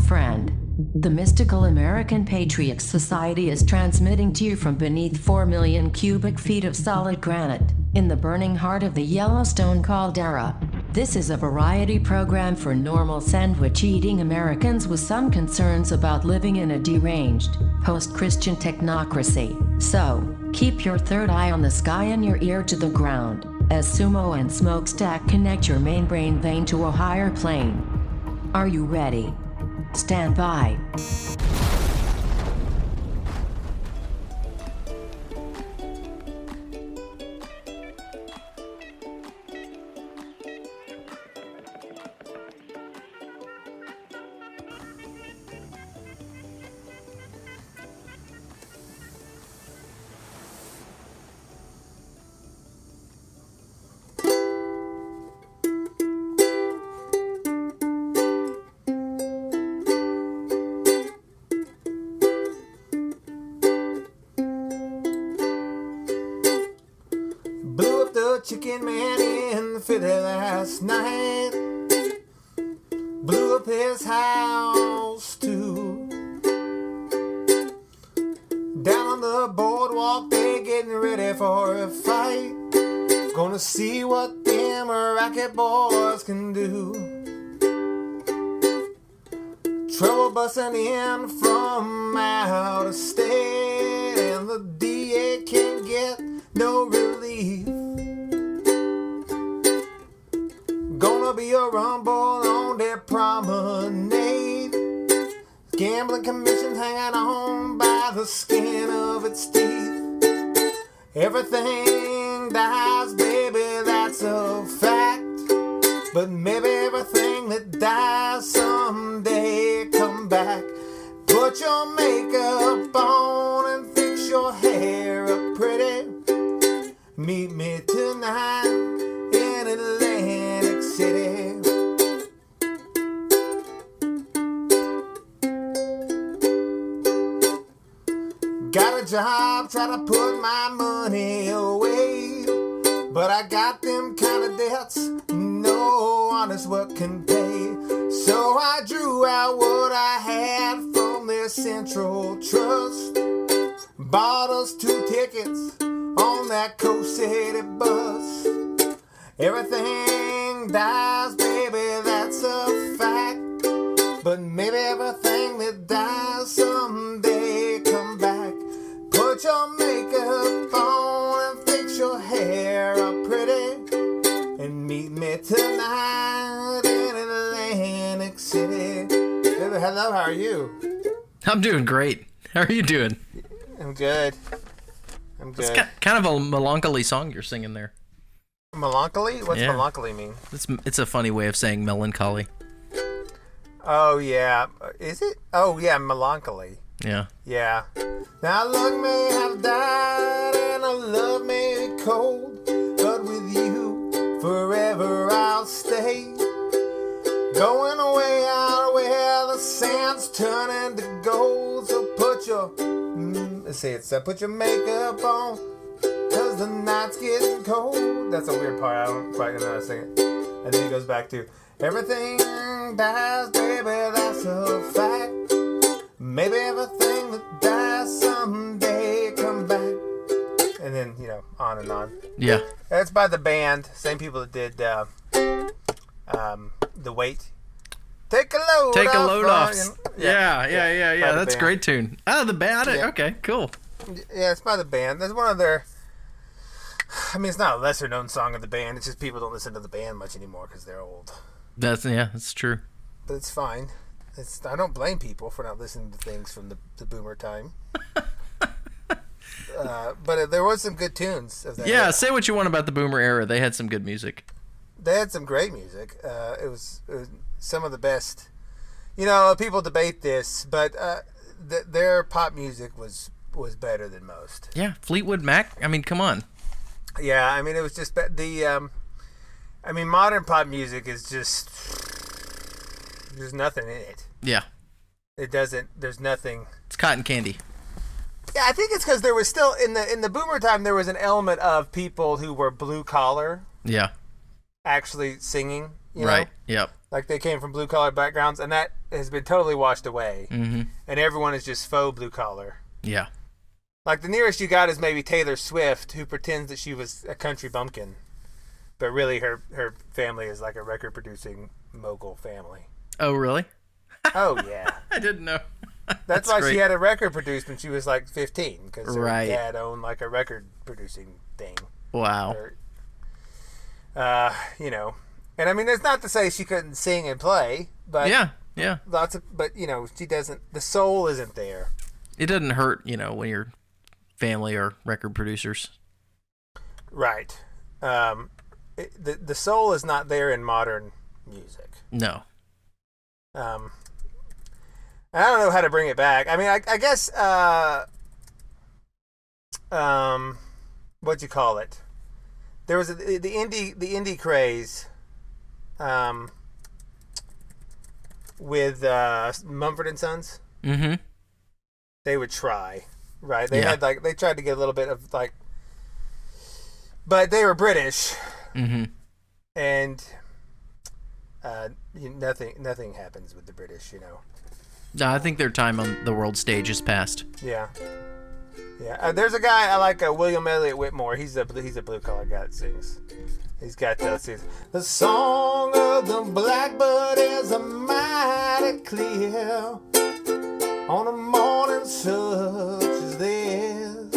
friend. The Mystical American Patriots Society is transmitting to you from beneath 4 million cubic feet of solid granite, in the burning heart of the Yellowstone caldera. This is a variety program for normal sandwich-eating Americans with some concerns about living in a deranged, post-Christian technocracy. So, keep your third eye on the sky and your ear to the ground, as Sumo and Smokestack connect your main brain vein to a higher plane. Are you ready? Stand by. Chicken man in the Philly last night. Blew up his house too. Down on the boardwalk they getting ready for a fight. Gonna see what them racket boys can do. Trouble busting in from out of state, and the DA can't get no relief. Gonna be a rumble on their promenade. Gambling commission hanging on by the skin of its teeth. Everything dies, baby, that's a fact. But maybe everything that dies someday come back. Put your makeup on and fix your hair up pretty. Meet me tonight in Atlantic City. Got a job, try to put my money away, but I got them kind of debts no honest work can pay. So I drew out what I had from their Central Trust, bought us 2 tickets on that Coast City bus. Everything dies, baby, that's a fact. But maybe everything that dies someday come back. Put your makeup on and fix your hair up pretty, and meet me tonight in Atlantic City. Hello, how are you? I'm doing great. How are you doing? I'm good. It's kind of a melancholy song you're singing there. Melancholy? What's melancholy mean? It's a funny way of saying melancholy. Oh, yeah. Is it? Oh, yeah, melancholy. Yeah. Yeah. Now, luck may have died and our love may be cold, but with you, forever I'll stay. Going away out where the sand's turning to gold. So put your, put your makeup on, cause the night's getting cold. That's a weird part, I don't quite know how to sing it. And then he goes back to, everything dies, baby, that's a fact. Maybe everything that dies someday come back. And then, on and on. Yeah. That's by the band, same people that did The Weight. Take a load off. Yeah. That's a great tune. Oh, the band. Yeah. Okay, cool. Yeah, it's by the band. There's one of their... I mean, it's not a lesser-known song of the band. It's just people don't listen to the band much anymore because they're old. That's true. But it's fine. I don't blame people for not listening to things from the boomer time. But there was some good tunes of that. Yeah, say what you want about the boomer era. They had some good music. They had some great music. It was some of the best. People debate this, but their pop music was better than most. Yeah, Fleetwood Mac. I mean, come on. Yeah, I mean, it was just modern pop music is just, there's nothing in it. Yeah. There's nothing. It's cotton candy. Yeah, I think it's because there was still, in the boomer time, there was an element of people who were blue collar. Yeah. Actually singing, Right, yep. Like they came from blue collar backgrounds, and that has been totally washed away. Mm-hmm. And everyone is just faux blue collar. Yeah. Like the nearest you got is maybe Taylor Swift, who pretends that she was a country bumpkin, but really her family is like a record producing mogul family. Oh, really? Oh yeah. I didn't know. That's why great. she had a record produced when she was like 15, because her Right. dad owned like a record producing thing. Wow. Or, you know, and I mean, that's not to say she couldn't sing and play, but Yeah. but you know, she doesn't. The soul isn't there. It doesn't hurt, when your family are record producers. Right. The soul is not there in modern music. No. I don't know how to bring it back. I mean, I guess, what'd you call it? There was the indie craze, with Mumford and Sons. Mm-hmm. They would try, right? They Yeah. had they tried to get a little bit of but they were British, Mm-hmm. and nothing happens with the British, No, I think their time on the world stage is past. Yeah. Yeah. There's a guy I like, William Elliott Whitmore. He's a blue collar guy that sings. He's got the song of the blackbird is a mighty clear on a morning such as this,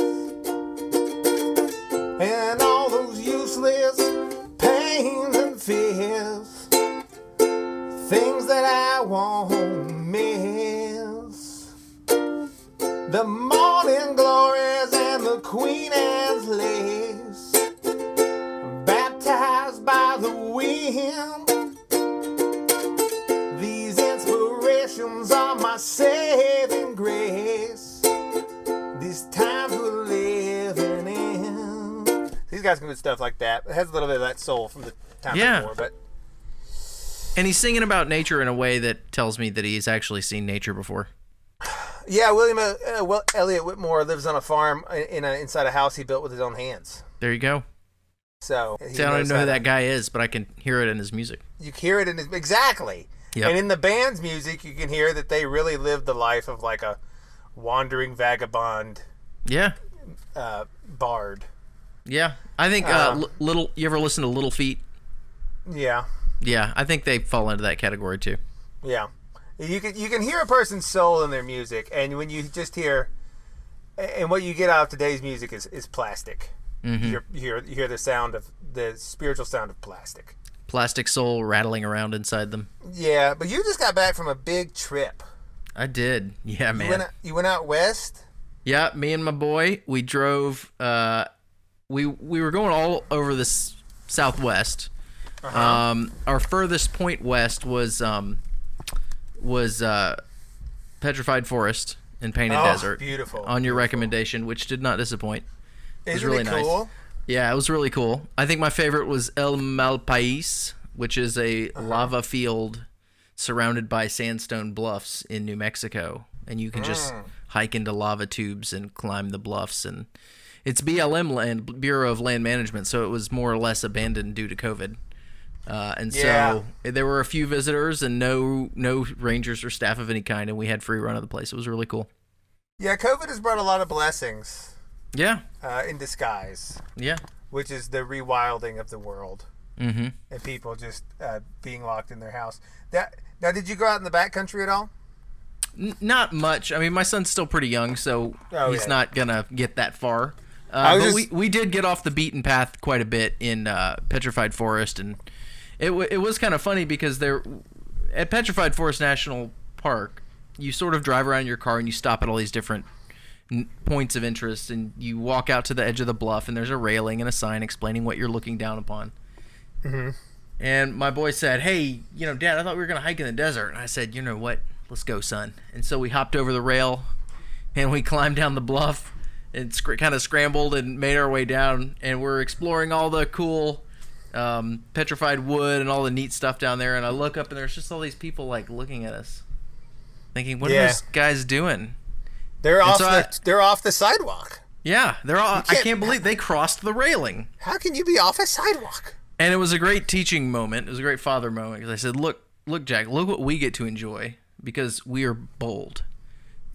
and all those useless pains and fears, things that I won't miss. The morning glories and the Queen Anne's lace, baptized by the wind. These inspirations are my saving grace. These times we're living in. These guys can do stuff like that. It has a little bit of that soul from the time before, but. And he's singing about nature in a way that tells me that he's actually seen nature before. Yeah, William Elliott Whitmore lives on a farm inside a house he built with his own hands. There you go. So I don't even know who that guy is, but I can hear it in his music. You hear it in his exactly. Yep. And in the band's music, you can hear that they really lived the life of like a wandering vagabond. Yeah. Bard. Yeah, I think little. You ever listen to Little Feat? Yeah. Yeah, I think they fall into that category too. Yeah. You can hear a person's soul in their music, and when you just hear, and what you get out of today's music is plastic. Mm-hmm. You hear the spiritual sound of plastic. Plastic soul rattling around inside them. Yeah, but you just got back from a big trip. I did. Yeah, man. You went out west? Yeah, me and my boy, we drove. We were going all over the Southwest. Uh-huh. Our furthest point west was Petrified Forest and Painted Desert. Beautiful. On your recommendation, which did not disappoint. It was really cool? nice. Yeah, it was really cool. I think my favorite was El Malpais, which is a lava field surrounded by sandstone bluffs in New Mexico, and you can just hike into lava tubes and climb the bluffs. And it's BLM land, Bureau of Land Management, so it was more or less abandoned due to COVID. So there were a few visitors and no rangers or staff of any kind, and we had free run of the place. It was really cool. Yeah, COVID has brought a lot of blessings. Yeah. In disguise. Yeah. Which is the rewilding of the world. Mm-hmm. And people just being locked in their house. Now, did you go out in the backcountry at all? Not much. I mean, my son's still pretty young, so he's not gonna get that far. But we did get off the beaten path quite a bit in Petrified Forest, and it was kind of funny because at Petrified Forest National Park, you sort of drive around in your car and you stop at all these different points of interest, and you walk out to the edge of the bluff, and there's a railing and a sign explaining what you're looking down upon. Mm-hmm. And my boy said, "Hey, Dad, I thought we were gonna hike in the desert." And I said, "You know what? Let's go, son." And so we hopped over the rail, and we climbed down the bluff, and kind of scrambled and made our way down, and we're exploring all the cool petrified wood and all the neat stuff down there. And I look up, and there's just all these people like looking at us, thinking, "What are those guys doing?" They're off the sidewalk. Yeah, they're all. I can't believe they crossed the railing. How can you be off a sidewalk? And it was a great teaching moment. It was a great father moment because I said, look look, Jack, look what we get to enjoy because we are bold.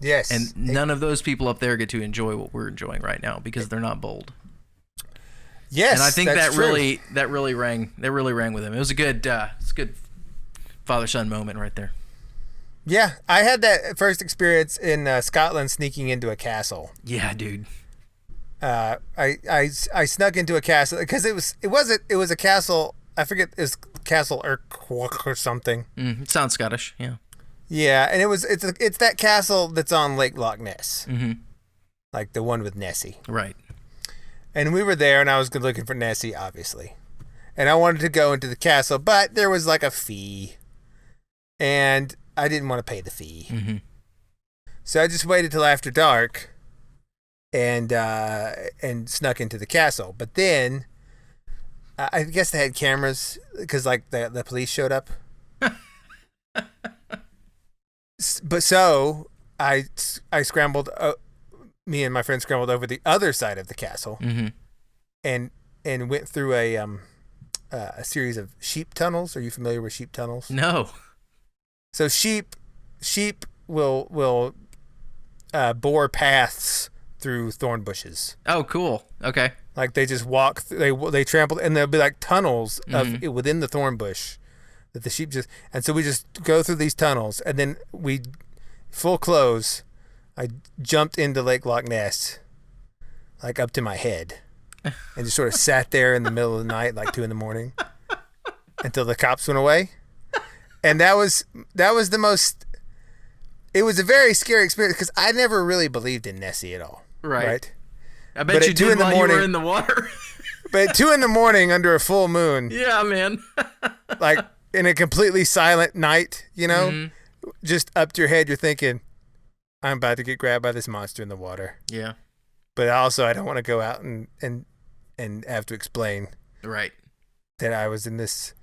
Yes. And none of those people up there get to enjoy what we're enjoying right now because they're not bold. Yes, and I think that's true. that really rang with him. It was a good father-son moment right there. Yeah, I had that first experience in Scotland sneaking into a castle. Yeah, dude. I snuck into a castle because it was a castle. I forget, it was Castle Urquhart or something. It sounds Scottish, yeah. Yeah, and it's that castle that's on Lake Loch Ness, like the one with Nessie. Right. And we were there, and I was looking for Nessie, obviously. And I wanted to go into the castle, but there was like a fee, and I didn't want to pay the fee. Mm-hmm. So I just waited till after dark, and snuck into the castle. But then, I guess they had cameras because like the police showed up. But so I scrambled. Me and my friend scrambled over the other side of the castle, and went through a series of sheep tunnels. Are you familiar with sheep tunnels? No. So sheep will bore paths through thorn bushes. Oh, cool. Okay. Like they just walk. They trample, and there'll be like tunnels of within the thorn bush that the sheep just. And so we just go through these tunnels, and then we full close. I jumped into Lake Loch Ness, like up to my head, and just sort of sat there in the middle of the night, like 2 a.m, until the cops went away. And that was the most. It was a very scary experience because I never really believed in Nessie at all. Right. I bet you did while you were in the water. But at 2 a.m, under a full moon. Yeah, man. Like in a completely silent night, just up to your head, you're thinking, I'm about to get grabbed by this monster in the water. Yeah. But also I don't want to go out and have to explain that I was in this.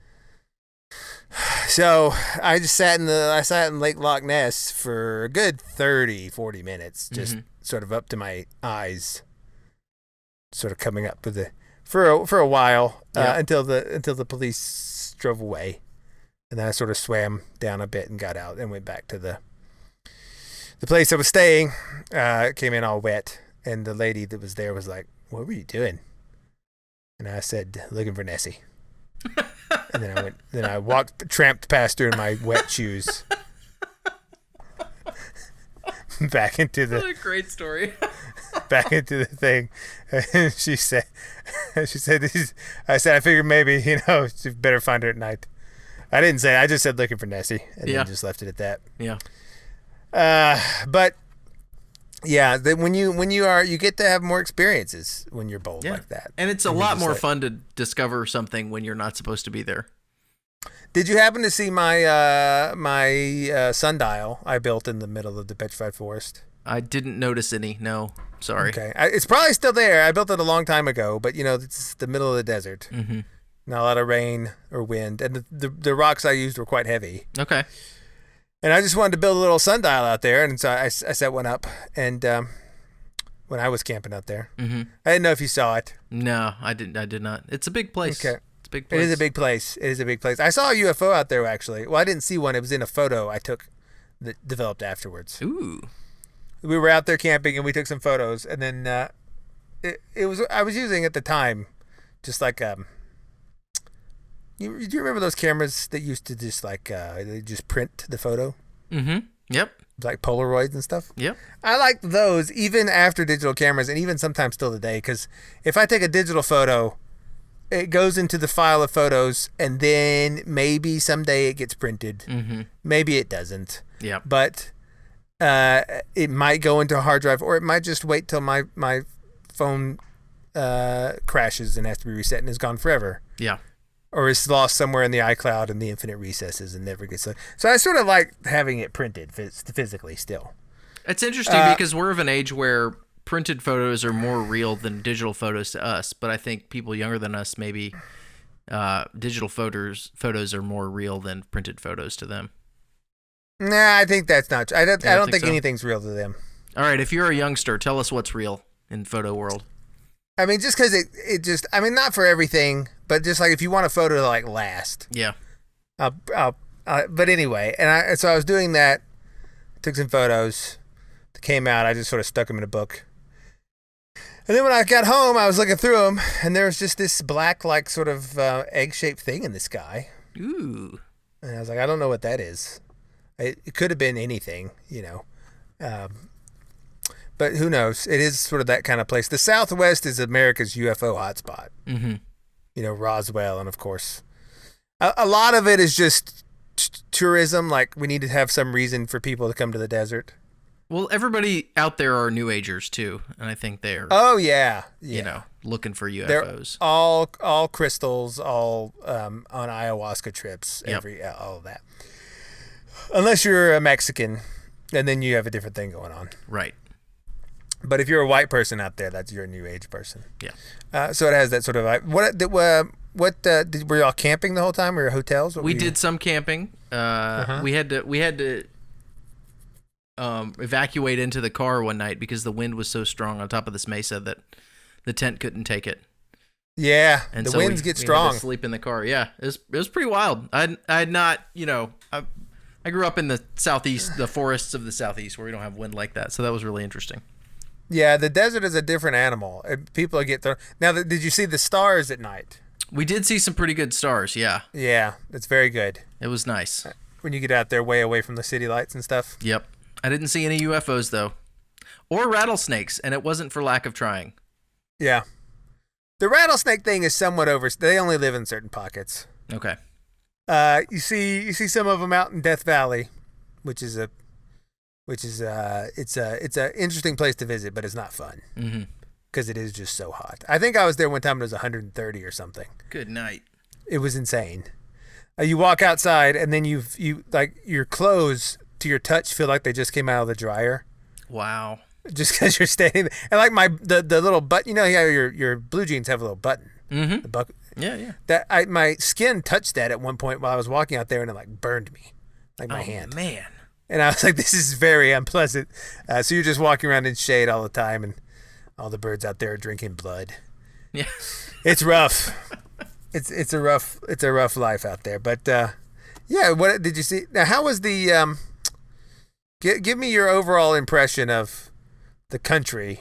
So I just sat in Lake Loch Ness for a good 30-40 minutes, just sort of up to my eyes, sort of coming up with for a while, until the police drove away. And then I sort of swam down a bit and got out and went back to the place I was staying. Came in all wet, and the lady that was there was like, "What were you doing?" And I said, "Looking for Nessie." And then I tramped past her in my wet shoes, back into the. What a great story. Back into the thing, and she said, I said, I figured maybe you better find her at night. I didn't say. I just said looking for Nessie, and then just left it at that. Yeah. But yeah, when you get to have more experiences when you're bold like that, and it's a lot more fun to discover something when you're not supposed to be there. Did you happen to see my sundial I built in the middle of the petrified forest? I didn't notice any. No, sorry. Okay, it's probably still there. I built it a long time ago, but it's the middle of the desert. Mm-hmm. Not a lot of rain or wind, and the rocks I used were quite heavy. Okay. And I just wanted to build a little sundial out there, and so I set one up. And when I was camping out there, I didn't know if you saw it. No, I did not. It's a big place. Okay. It's a big place. It is a big place. I saw a UFO out there actually. Well, I didn't see one. It was in a photo I took that developed afterwards. Ooh. We were out there camping and we took some photos, and then I was using at the time just like do you remember those cameras that used to just like they just print the photo? Mm-hmm. Yep. Like Polaroids and stuff? Yep. I like those even after digital cameras, and even sometimes still today, because if I take a digital photo, it goes into the file of photos, and then maybe someday it gets printed. Mm-hmm. Maybe it doesn't. Yeah. But it might go into a hard drive, or it might just wait till my phone crashes and has to be reset and is gone forever. Yeah. Or is lost somewhere in the iCloud in the infinite recesses and never gets. So I sort of like having it printed physically still. It's interesting because we're of an age where printed photos are more real than digital photos to us. But I think people younger than us, maybe digital photos are more real than printed photos to them. Nah, I think that's not true. I don't think anything's real to them. All right, if you're a youngster, tell us what's real in photo world. I mean, just because it just, I mean, not for everything, but just like if you want a photo to like last. Yeah. I'll But anyway, so I was doing that, took some photos, came out. I just sort of stuck them in a book. And then when I got home, I was looking through them, and there was just this black, like, sort of egg-shaped thing in the sky. Ooh. And I was like, I don't know what that is. It could have been anything, but who knows? It is sort of that kind of place. The Southwest is America's UFO hotspot. Mm-hmm. Roswell, and of course, a lot of it is just tourism. Like, we need to have some reason for people to come to the desert. Well, everybody out there are New Agers too, and I think they're looking for UFOs. They're all crystals, all on ayahuasca trips, all of that. Unless you're a Mexican, and then you have a different thing going on. Right. But if you're a white person out there, you're a New Age person. Yeah. So it has that sort of vibe. Were y'all camping the whole time, or hotels? We did some camping. We had to evacuate into the car one night because the wind was so strong on top of this mesa that the tent couldn't take it. Yeah, and the so winds get strong. We had to sleep in the car. Yeah, it was pretty wild. I had not, I grew up in the southeast, the forests of the southeast, where we don't have wind like that. So that was really interesting. Yeah, the desert is a different animal. People get thrown. Now, did you see the stars at night? We did see some pretty good stars. Yeah. Yeah, it's very good. It was nice when you get out there way away from the city lights and stuff. Yep. I didn't see any UFOs though, or rattlesnakes, and it wasn't for lack of trying. Yeah. The rattlesnake thing is somewhat over. They only live in certain pockets. Okay. You see some of them out in Death Valley, which is it's a interesting place to visit, but it's not fun because it is just so hot. I think I was there one time and it was 130 or something. Good night. It was insane. You walk outside and then you like your clothes to your touch feel like they just came out of the dryer. Wow. Just because you're standing there. And like the little button, how your blue jeans have a little button. Mm-hmm. The bucket. Yeah. My skin touched that at one point while I was walking out there, and it like burned me, like my hand. Man. And I was like, this is very unpleasant. So you're just walking around in shade all the time, and all the birds out there are drinking blood. Yeah. It's rough. It's a rough life out there. But yeah, what did you see? Now, how was the? Give me your overall impression of the country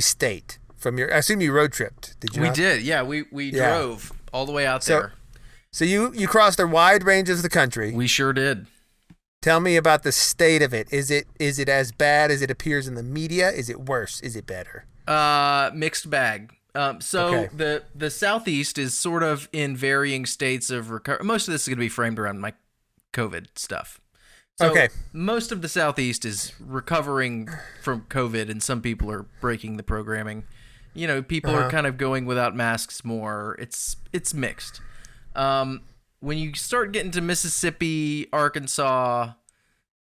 state from your. I assume you road tripped. Did you? We did. Yeah, we drove all the way out there. So you crossed a wide range of the country. We sure did. Tell me about the state of it. Is it as bad as it appears in the media? Is it worse? Is it better? Mixed bag. Okay. The Southeast is sort of in varying states of recovery. Most of this is going to be framed around my COVID stuff. So okay. Most of the Southeast is recovering from COVID, and some people are breaking the programming. People are kind of going without masks more. It's mixed. When you start getting to Mississippi, Arkansas,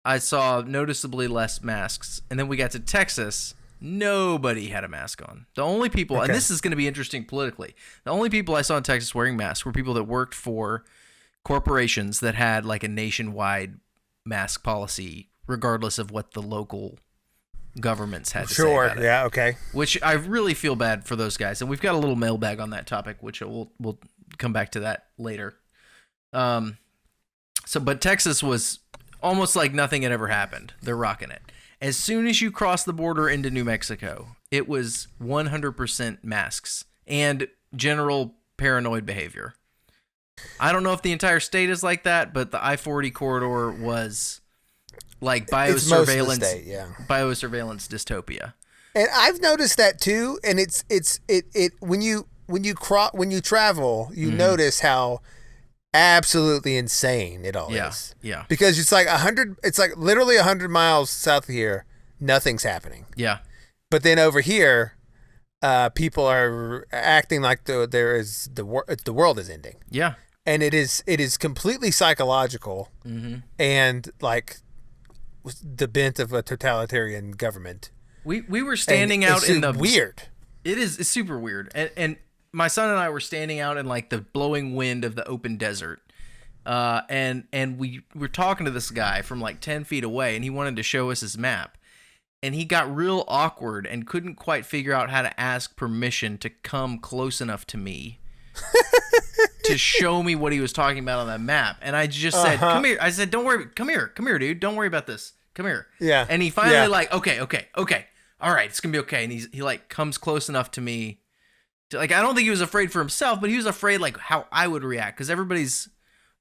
I saw noticeably less masks. And then we got to Texas, nobody had a mask on. The only people, and this is going to be interesting politically, the only people I saw in Texas wearing masks were people that worked for corporations that had like a nationwide mask policy, regardless of what the local governments had to say about it. Yeah, okay. Which I really feel bad for those guys. And we've got a little mailbag on that topic, which we'll come back to that later. But Texas was almost like nothing had ever happened. They're rocking it. As soon as you cross the border into New Mexico, it was 100% masks and general paranoid behavior. I don't know if the entire state is like that, but the I-40 corridor was like biosurveillance, biosurveillance dystopia. And I've noticed that too. And it when you travel, you notice how absolutely insane it all is. Yeah. Because it's like literally 100 miles south of here, nothing's happening. Yeah. But then over here, people are acting like the world is ending. Yeah. And it is completely psychological, and like the bent of a totalitarian government. We were standing out in the weird. It's super weird, and my son and I were standing out in like the blowing wind of the open desert, and we were talking to this guy from like 10 feet away, and he wanted to show us his map, and he got real awkward and couldn't quite figure out how to ask permission to come close enough to me to show me what he was talking about on that map. And I just said, come here. I said, don't worry. Come here, dude. Don't worry about this. Come here. Yeah. And he finally like, okay. All right, it's going to be okay. And he like comes close enough to me. Like, I don't think he was afraid for himself, but he was afraid like how I would react. Because everybody's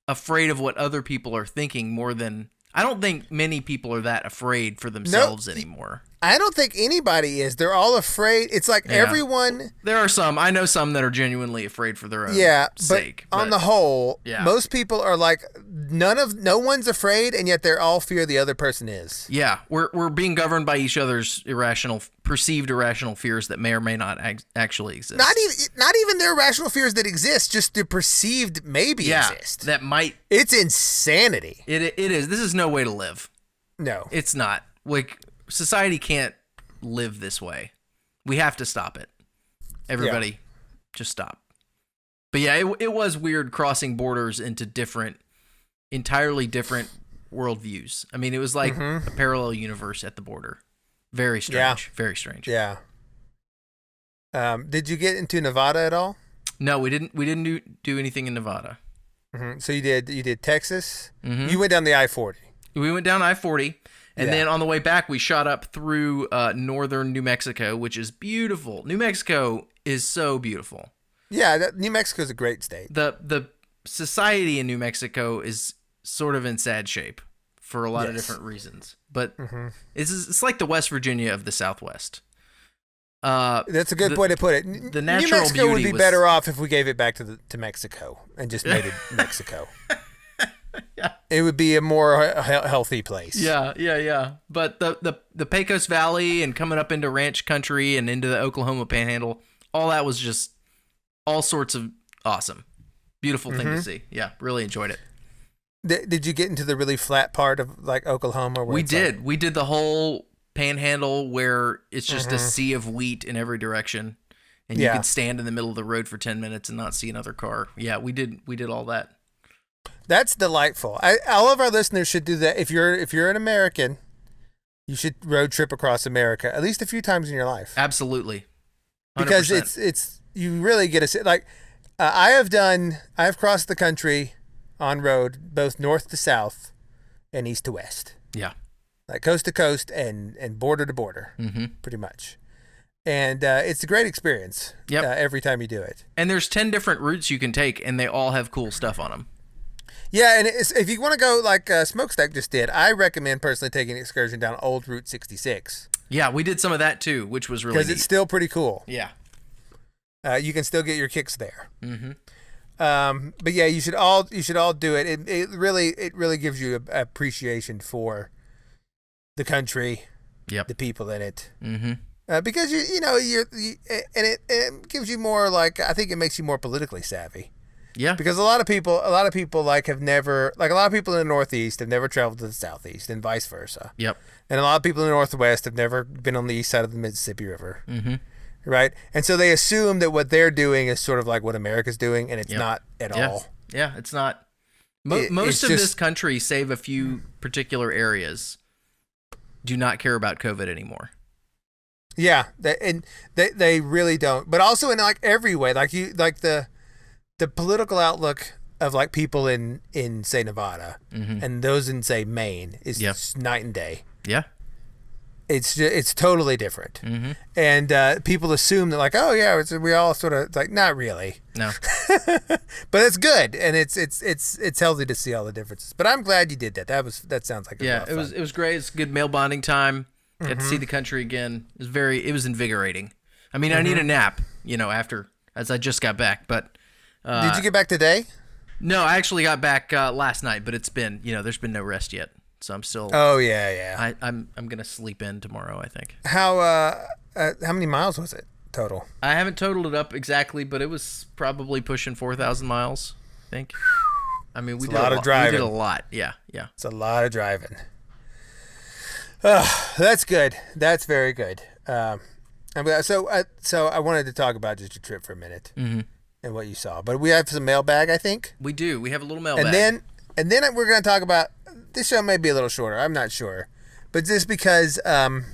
afraid of what other people are thinking more than... I don't think many people are that afraid for themselves anymore. I don't think anybody is. They're all afraid. It's like everyone... There are some. I know some that are genuinely afraid for their own sake. But on the whole, most people are like, no one's afraid, and yet they're all fear the other person is. Yeah. We're being governed by each other's perceived irrational fears that may or may not actually exist. Not even their irrational fears that exist, just the perceived maybe exist. That might... It's insanity. It is. This is no way to live. No. It's not. Like... Society can't live this way. We have to stop it. Everybody, just stop. But yeah, it was weird crossing borders into entirely different worldviews. I mean, it was like a parallel universe at the border. Very strange. Yeah. Very strange. Yeah. Did you get into Nevada at all? No, we didn't. We didn't do anything in Nevada. Mm-hmm. So you did Texas. Mm-hmm. You went down the I-40. We went down I-40. And then on the way back, we shot up through northern New Mexico, which is beautiful. New Mexico is so beautiful. Yeah, New Mexico is a great state. The society in New Mexico is sort of in sad shape for a lot of different reasons. But it's like the West Virginia of the Southwest. That's a good way to put it. The natural New Mexico would be was better off if we gave it back to Mexico and just made it Mexico. Yeah. It would be a more healthy place. Yeah. But the Pecos Valley and coming up into ranch country and into the Oklahoma Panhandle, all that was just all sorts of awesome. Beautiful thing to see. Yeah, really enjoyed it. Did you get into the really flat part of like Oklahoma? We did. We did the whole Panhandle where it's just a sea of wheat in every direction. And you could stand in the middle of the road for 10 minutes and not see another car. Yeah, we did all that. That's delightful. All of our listeners should do that. If you're an American, you should road trip across America at least a few times in your life. Absolutely, 100%. Because it's you really get a like. I have crossed the country on road, both north to south, and east to west. Yeah, like coast to coast and border to border, pretty much. And it's a great experience. Every time you do it. And there's 10 different routes you can take, and they all have cool stuff on them. Yeah, and if you want to go like Smokestack just did, I recommend personally taking an excursion down Old Route 66. Yeah, we did some of that too, which was really neat. Because it's still pretty cool. Yeah. You can still get your kicks there. But yeah, you should all do it. It really gives you an appreciation for the country, the people in it. Because it gives you more like, I think it makes you more politically savvy. Yeah. Because a lot of people like have never, like a lot of people in the Northeast have never traveled to the Southeast and vice versa. Yep. And a lot of people in the Northwest have never been on the east side of the Mississippi River. Right? And so they assume that what they're doing is sort of like what America's doing, and it's not at all. Yeah, it's not. Most of this country, save a few particular areas, do not care about COVID anymore. Yeah, they really don't. But also in like every way, like the political outlook of like people in say Nevada and those in say Maine is just night and day. Yeah. It's totally different. And people assume that like, oh yeah, we all sort of like, not really. No. But it's good, and it's healthy to see all the differences. But I'm glad you did that. That sounds like it was great. It's good male bonding time. Got to see the country again. It was invigorating. I mean, I need a nap, after as I just got back, but did you get back today? No, I actually got back last night, but it's been, there's been no rest yet. So I'm still. Oh yeah. I'm gonna sleep in tomorrow, I think. How many miles was it total? I haven't totaled it up exactly, but it was probably pushing 4,000 miles, I think. I mean, we did a lot of driving. We did a lot. Yeah. It's a lot of driving. That's good. That's very good. So I wanted to talk about just your trip for a minute and what you saw. But we have some mailbag, I think. We do. We have a little mailbag. And then we're going to talk about, this show may be a little shorter. I'm not sure. But just because we're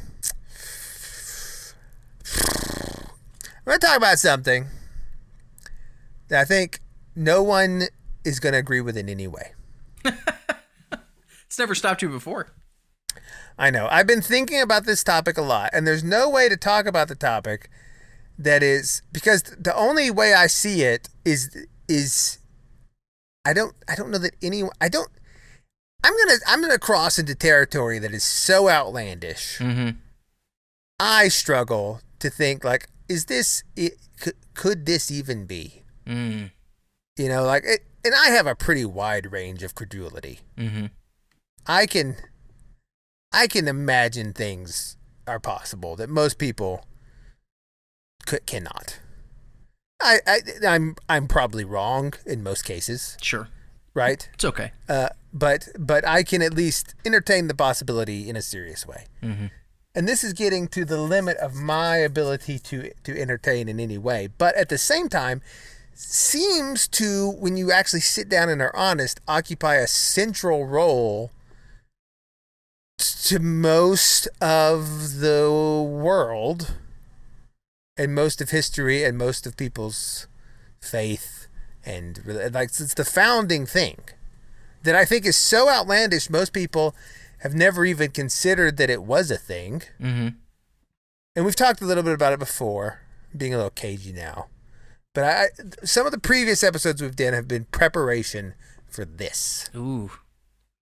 going to talk about something that I think no one is going to agree with in any way. It's never stopped you before. I know. I've been thinking about this topic a lot, and there's no way to talk about the topic that is, because the only way I see it is I don't know that anyone, I'm gonna cross into territory that is so outlandish. Mm-hmm. I struggle to think, like, is this it? Could this even be? Mm. You know, like, and I have a pretty wide range of credulity. Mm-hmm. I can imagine things are possible that most people cannot. I'm probably wrong in most cases. Sure. Right? It's okay. But I can at least entertain the possibility in a serious way. Mm-hmm. And this is getting to the limit of my ability to entertain in any way. But at the same time, seems to, when you actually sit down and are honest, occupy a central role to most of the world and most of history and most of people's faith, and like, it's the founding thing that I think is so outlandish most people have never even considered that it was a thing. Mm-hmm. And we've talked a little bit about it before, being a little cagey now, but some of the previous episodes we've done have been preparation for this. Ooh,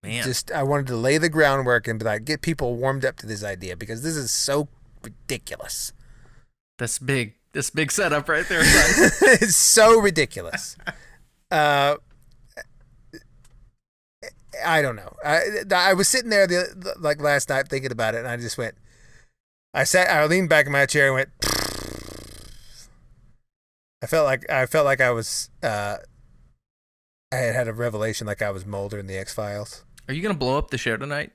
man. I wanted to lay the groundwork and be like, get people warmed up to this idea, because this is so ridiculous. That's big. This big setup right there, son. It's so ridiculous. I don't know. I was sitting there like last night thinking about it, and I just went. I leaned back in my chair and went. I felt like I was. I had a revelation, like I was Mulder in the X-Files. Are you gonna blow up the show tonight?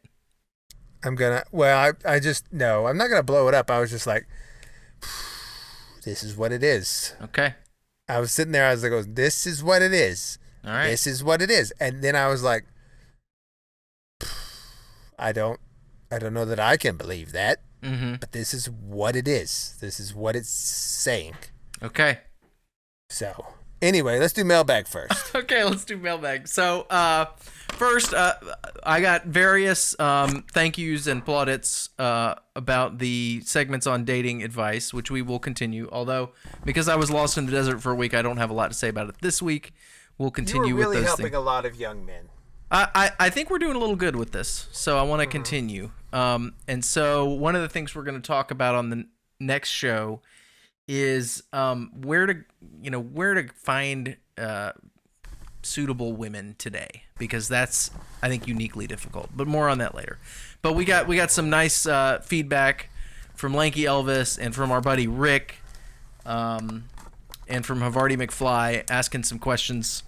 I'm gonna. Well, I just no. I'm not gonna blow it up. I was just like, this is what it is. Okay. I was sitting there. I was like, this is what it is. All right. This is what it is. And then I was like, I don't know that I can believe that. Mm-hmm. But this is what it is. This is what it's saying. Okay. So, anyway, let's do mailbag first. Okay, let's do mailbag. So, first, I got various thank yous and plaudits about the segments on dating advice, which we will continue. Although, because I was lost in the desert for a week, I don't have a lot to say about it this week. We'll continue with those things. You're really helping a lot of young men. I think we're doing a little good with this, so I want to continue. And so one of the things we're going to talk about on the next show is where to find suitable women today, because that's, I think, uniquely difficult. But more on that later. But we got some nice feedback from Lanky Elvis and from our buddy Rick, and from Havarti McFly asking some questions.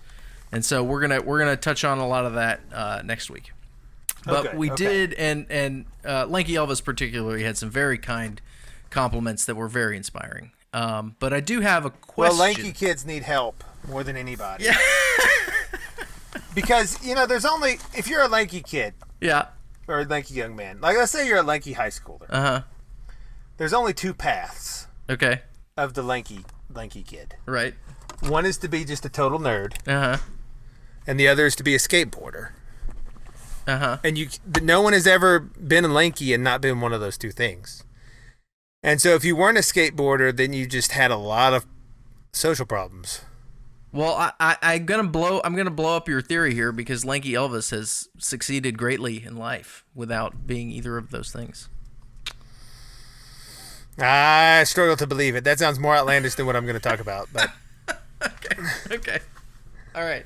And so we're gonna touch on a lot of that next week. But we did, and Lanky Elvis particularly had some very kind compliments that were very inspiring. But I do have a question. Well, lanky kids need help more than anybody. Yeah. Because, there's only, if you're a lanky kid. Yeah. Or a lanky young man. Like, let's say you're a lanky high schooler. Uh-huh. There's only two paths. Okay. Of the lanky kid. Right. One is to be just a total nerd. Uh-huh. And the other is to be a skateboarder. Uh-huh. And no one has ever been lanky and not been one of those two things. And so if you weren't a skateboarder, then you just had a lot of social problems. Well, I'm gonna blow up your theory here, because Lanky Elvis has succeeded greatly in life without being either of those things. I struggle to believe it. That sounds more outlandish than what I'm going to talk about. But Okay. All right.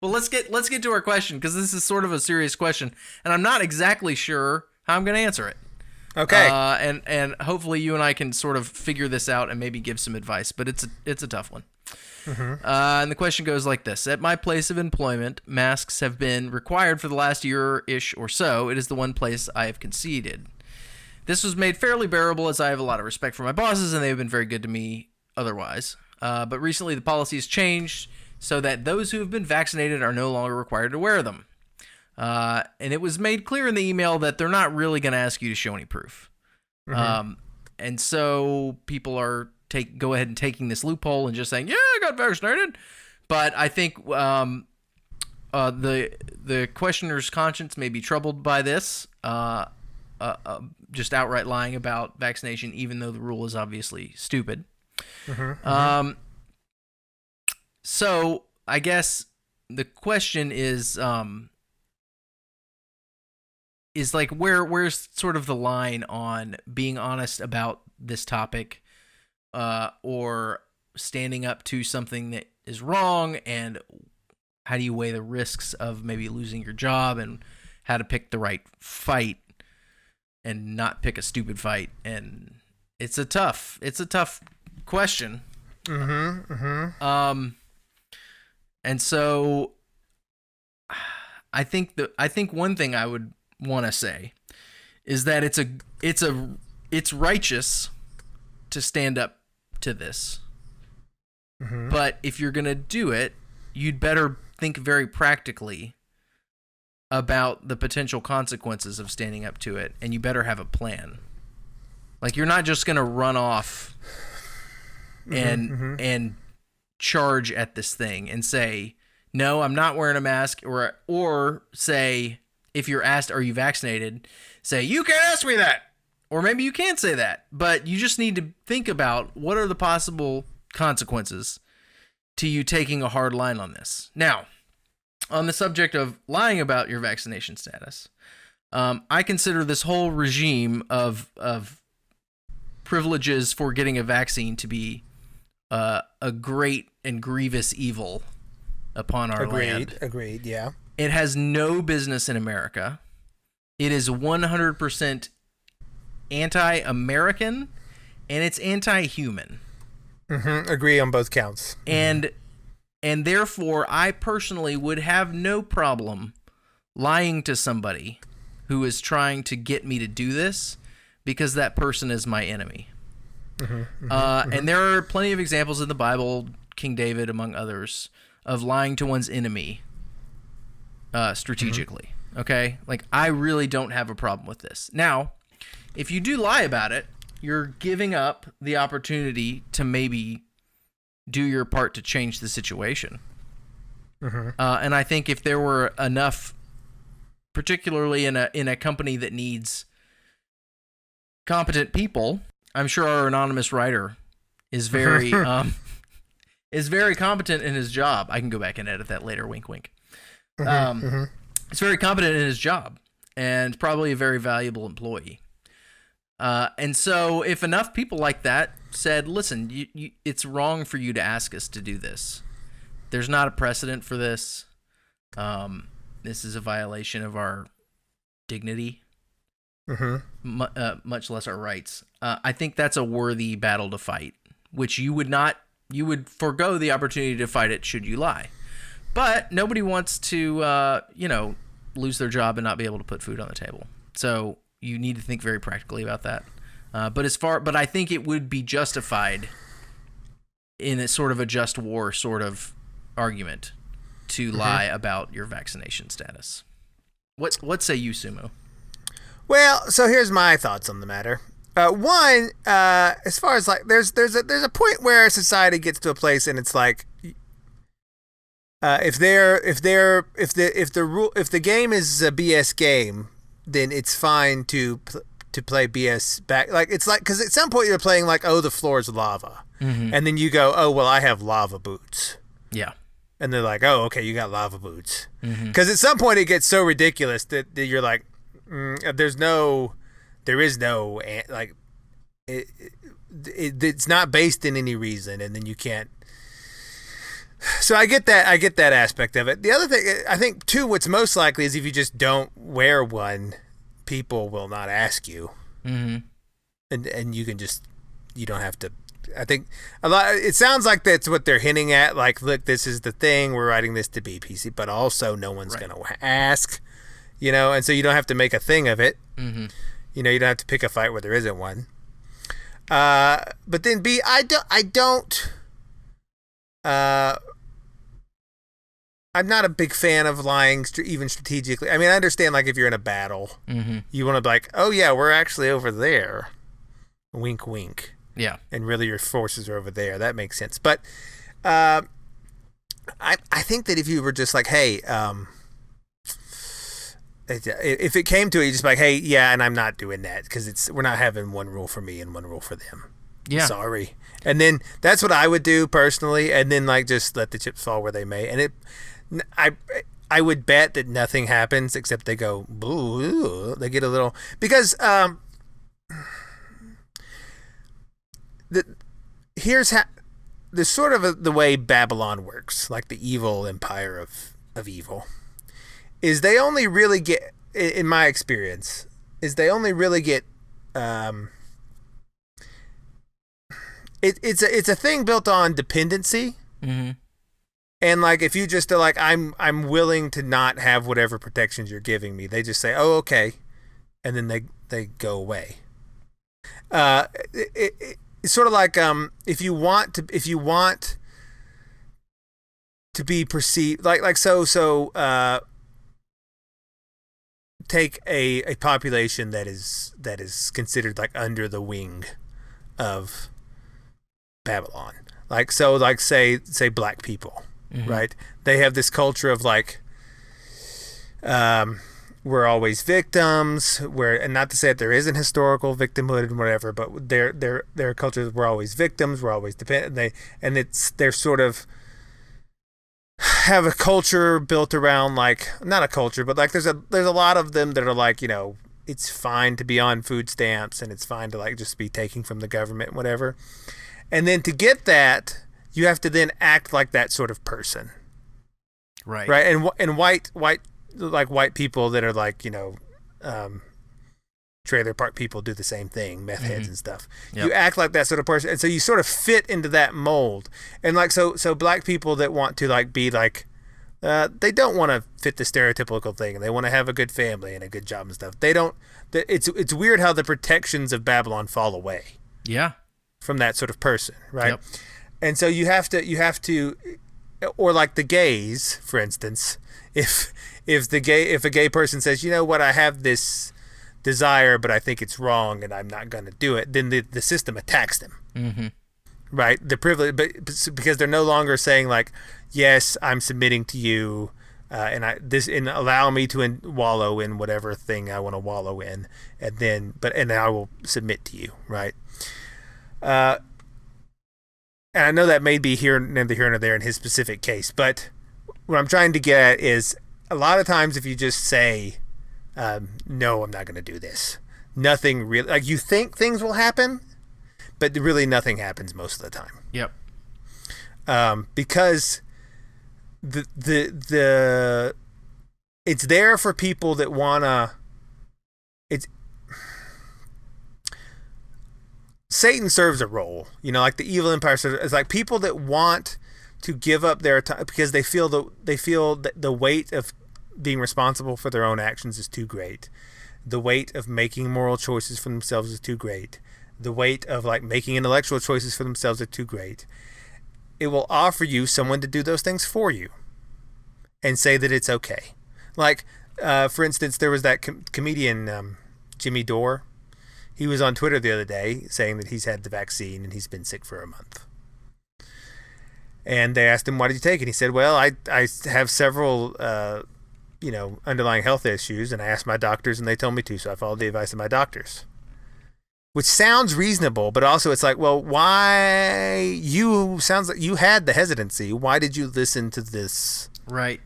Well, let's get to our question, because this is sort of a serious question, and I'm not exactly sure how I'm going to answer it. Okay. And hopefully you and I can sort of figure this out and maybe give some advice, but it's a tough one. Mm-hmm. And the question goes like this: at my place of employment, masks have been required for the last year-ish or so. It is the one place I have conceded. This was made fairly bearable, as I have a lot of respect for my bosses, and they have been very good to me otherwise. But recently the policy has changed so that those who have been vaccinated are no longer required to wear them. And it was made clear in the email that they're not really going to ask you to show any proof. Mm-hmm. And so people are go ahead and taking this loophole and just saying, yeah, I got vaccinated. But I think the questioner's conscience may be troubled by this, just outright lying about vaccination, even though the rule is obviously stupid. So I guess the question is like where's sort of the line on being honest about this topic, or standing up to something that is wrong, and how do you weigh the risks of maybe losing your job, and how to pick the right fight and not pick a stupid fight. And it's a tough question. And so I think one thing I would want to say is that it's righteous to stand up to this. But if you're going to do it, you'd better think very practically about the potential consequences of standing up to it, and you better have a plan. Like, you're not just going to run off and charge at this thing and say, no, I'm not wearing a mask, or say, if you're asked, are you vaccinated, say, you can't ask me that. Or maybe you can't say that, but you just need to think about what are the possible consequences to you taking a hard line on this. Now, on the subject of lying about your vaccination status, I consider this whole regime of privileges for getting a vaccine to be a great and grievous evil upon our land. Agreed, yeah. It has no business in America. It is 100% anti-American, and it's anti-human. Agree on both counts. And therefore, I personally would have no problem lying to somebody who is trying to get me to do this, because that person is my enemy. And there are plenty of examples in the Bible, King David among others, of lying to one's enemy strategically. Okay? Like, I really don't have a problem with this. Now, if you do lie about it, you're giving up the opportunity to maybe do your part to change the situation. And I think if there were enough, particularly in a company that needs competent people, I'm sure our anonymous writer is very competent in his job. I can go back and edit that later. Wink, wink. He's very competent in his job, and probably a very valuable employee. And so if enough people like that said, listen, it's wrong for you to ask us to do this. There's not a precedent for this. This is a violation of our dignity, much less our rights. I think that's a worthy battle to fight, which you would forego the opportunity to fight it should you lie. But nobody wants to, lose their job and not be able to put food on the table. So you need to think very practically about that. But I think it would be justified in a sort of a just war sort of argument to lie about your vaccination status. What say you, Sumo? Well, so here's my thoughts on the matter. One, as far as like, there's a point where society gets to a place and it's like, if the game is a BS game, then it's fine to play BS back. Like, it's like, because at some point you're playing like, oh, the floor is lava, and then you go, oh, well, I have lava boots. Yeah. And they're like, oh, okay, you got lava boots. Because at some point it gets so ridiculous that you're like, it's not based in any reason, and then you can't. So I get that aspect of it. The other thing, I think too, what's most likely is if you just don't wear one, people will not ask you, and you don't have to. I think a lot. It sounds like that's what they're hinting at. Like, look, this is the thing. We're writing this to be PC, but also no one's going to ask, and so you don't have to make a thing of it. You don't have to pick a fight where there isn't one. But then B, I'm not a big fan of lying, even strategically. I mean, I understand, like, if you're in a battle, you want to be like, oh, yeah, we're actually over there. Wink, wink. Yeah. And really your forces are over there. That makes sense. But I think that if you were just like, hey, if it came to it, you just be like, hey, yeah, and I'm not doing that because we're not having one rule for me and one rule for them. Yeah. Sorry. And then that's what I would do personally, and then like just let the chips fall where they may. And I would bet that nothing happens except they go, boo, they get a little, because here's how the sort of the way Babylon works, like the evil empire of evil, is they only really get, in my experience, is they only really get it's a thing built on dependency. Mm-hmm. And like if you just are like, I'm willing to not have whatever protections you're giving me, they just say, oh, okay, and then they go away. It's sort of like if you want to be perceived like so take a population that is considered like under the wing of Babylon, like so like say black people. Mm-hmm. Right? They have this culture of like, we're always victims. And not to say that there isn't historical victimhood and whatever, but their culture is we're always victims. We're always dependent. They're sort of have a culture built around like, not a culture, but like there's a lot of them that are like, you know, it's fine to be on food stamps and it's fine to like just be taking from the government and whatever. And then to get that, you have to then act like that sort of person, right? And white people that are like, you know, trailer park people do the same thing, meth heads and stuff. Yep. You act like that sort of person, and so you sort of fit into that mold. And like so black people that want to like be like, they don't want to fit the stereotypical thing, and they want to have a good family and a good job and stuff. They don't. It's weird how the protections of Babylon fall away. Yeah. From that sort of person, right? Yep. And so you have to, or like the gays, for instance, if a gay person says, you know what, I have this desire, but I think it's wrong and I'm not going to do it, then the system attacks them, mm-hmm. right? The privilege, but because they're no longer saying like, yes, I'm submitting to you, and allow me to wallow in whatever thing I want to wallow in, and then I will submit to you, right? And I know that may be neither here nor there in his specific case, but what I'm trying to get at is a lot of times if you just say, no, I'm not going to do this, nothing really, like you think things will happen, but really nothing happens most of the time. Yep. Because the it's there for people that wanna. Satan serves a role, you know, like the evil empire serves. It's like people that want to give up their time because they feel that the weight of being responsible for their own actions is too great. The weight of making moral choices for themselves is too great. The weight of like making intellectual choices for themselves are too great. It will offer you someone to do those things for you and say that it's okay. Like, for instance, there was that comedian, Jimmy Dore. He was on Twitter the other day saying that he's had the vaccine and he's been sick for a month. And they asked him, why did you take it? He said, well, I have several, underlying health issues, and I asked my doctors and they told me to, so I followed the advice of my doctors. Which sounds reasonable, but also it's like, well, sounds like you had the hesitancy. Why did you listen to this? Right.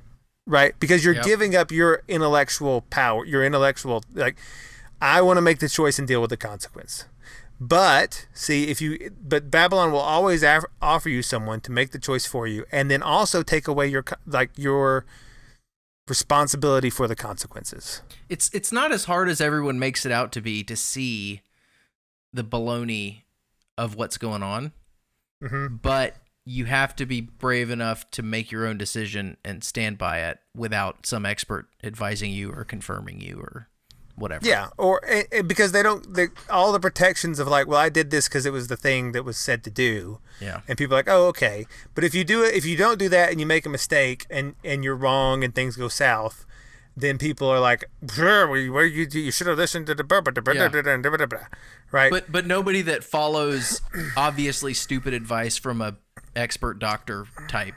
Because you're giving up your intellectual power, like, I want to make the choice and deal with the consequence. But but Babylon will always offer you someone to make the choice for you, and then also take away your responsibility for the consequences. It's not as hard as everyone makes it out to be to see the baloney of what's going on, mm-hmm. but you have to be brave enough to make your own decision and stand by it without some expert advising you or confirming you or whatever. Yeah, or because all the protections of like, well, I did this because it was the thing that was said to do. Yeah. And people are like, oh, okay. But if you don't do that and you make a mistake and you're wrong and things go south, then people are like, you should have listened to the right. But nobody that follows obviously stupid advice from a expert doctor type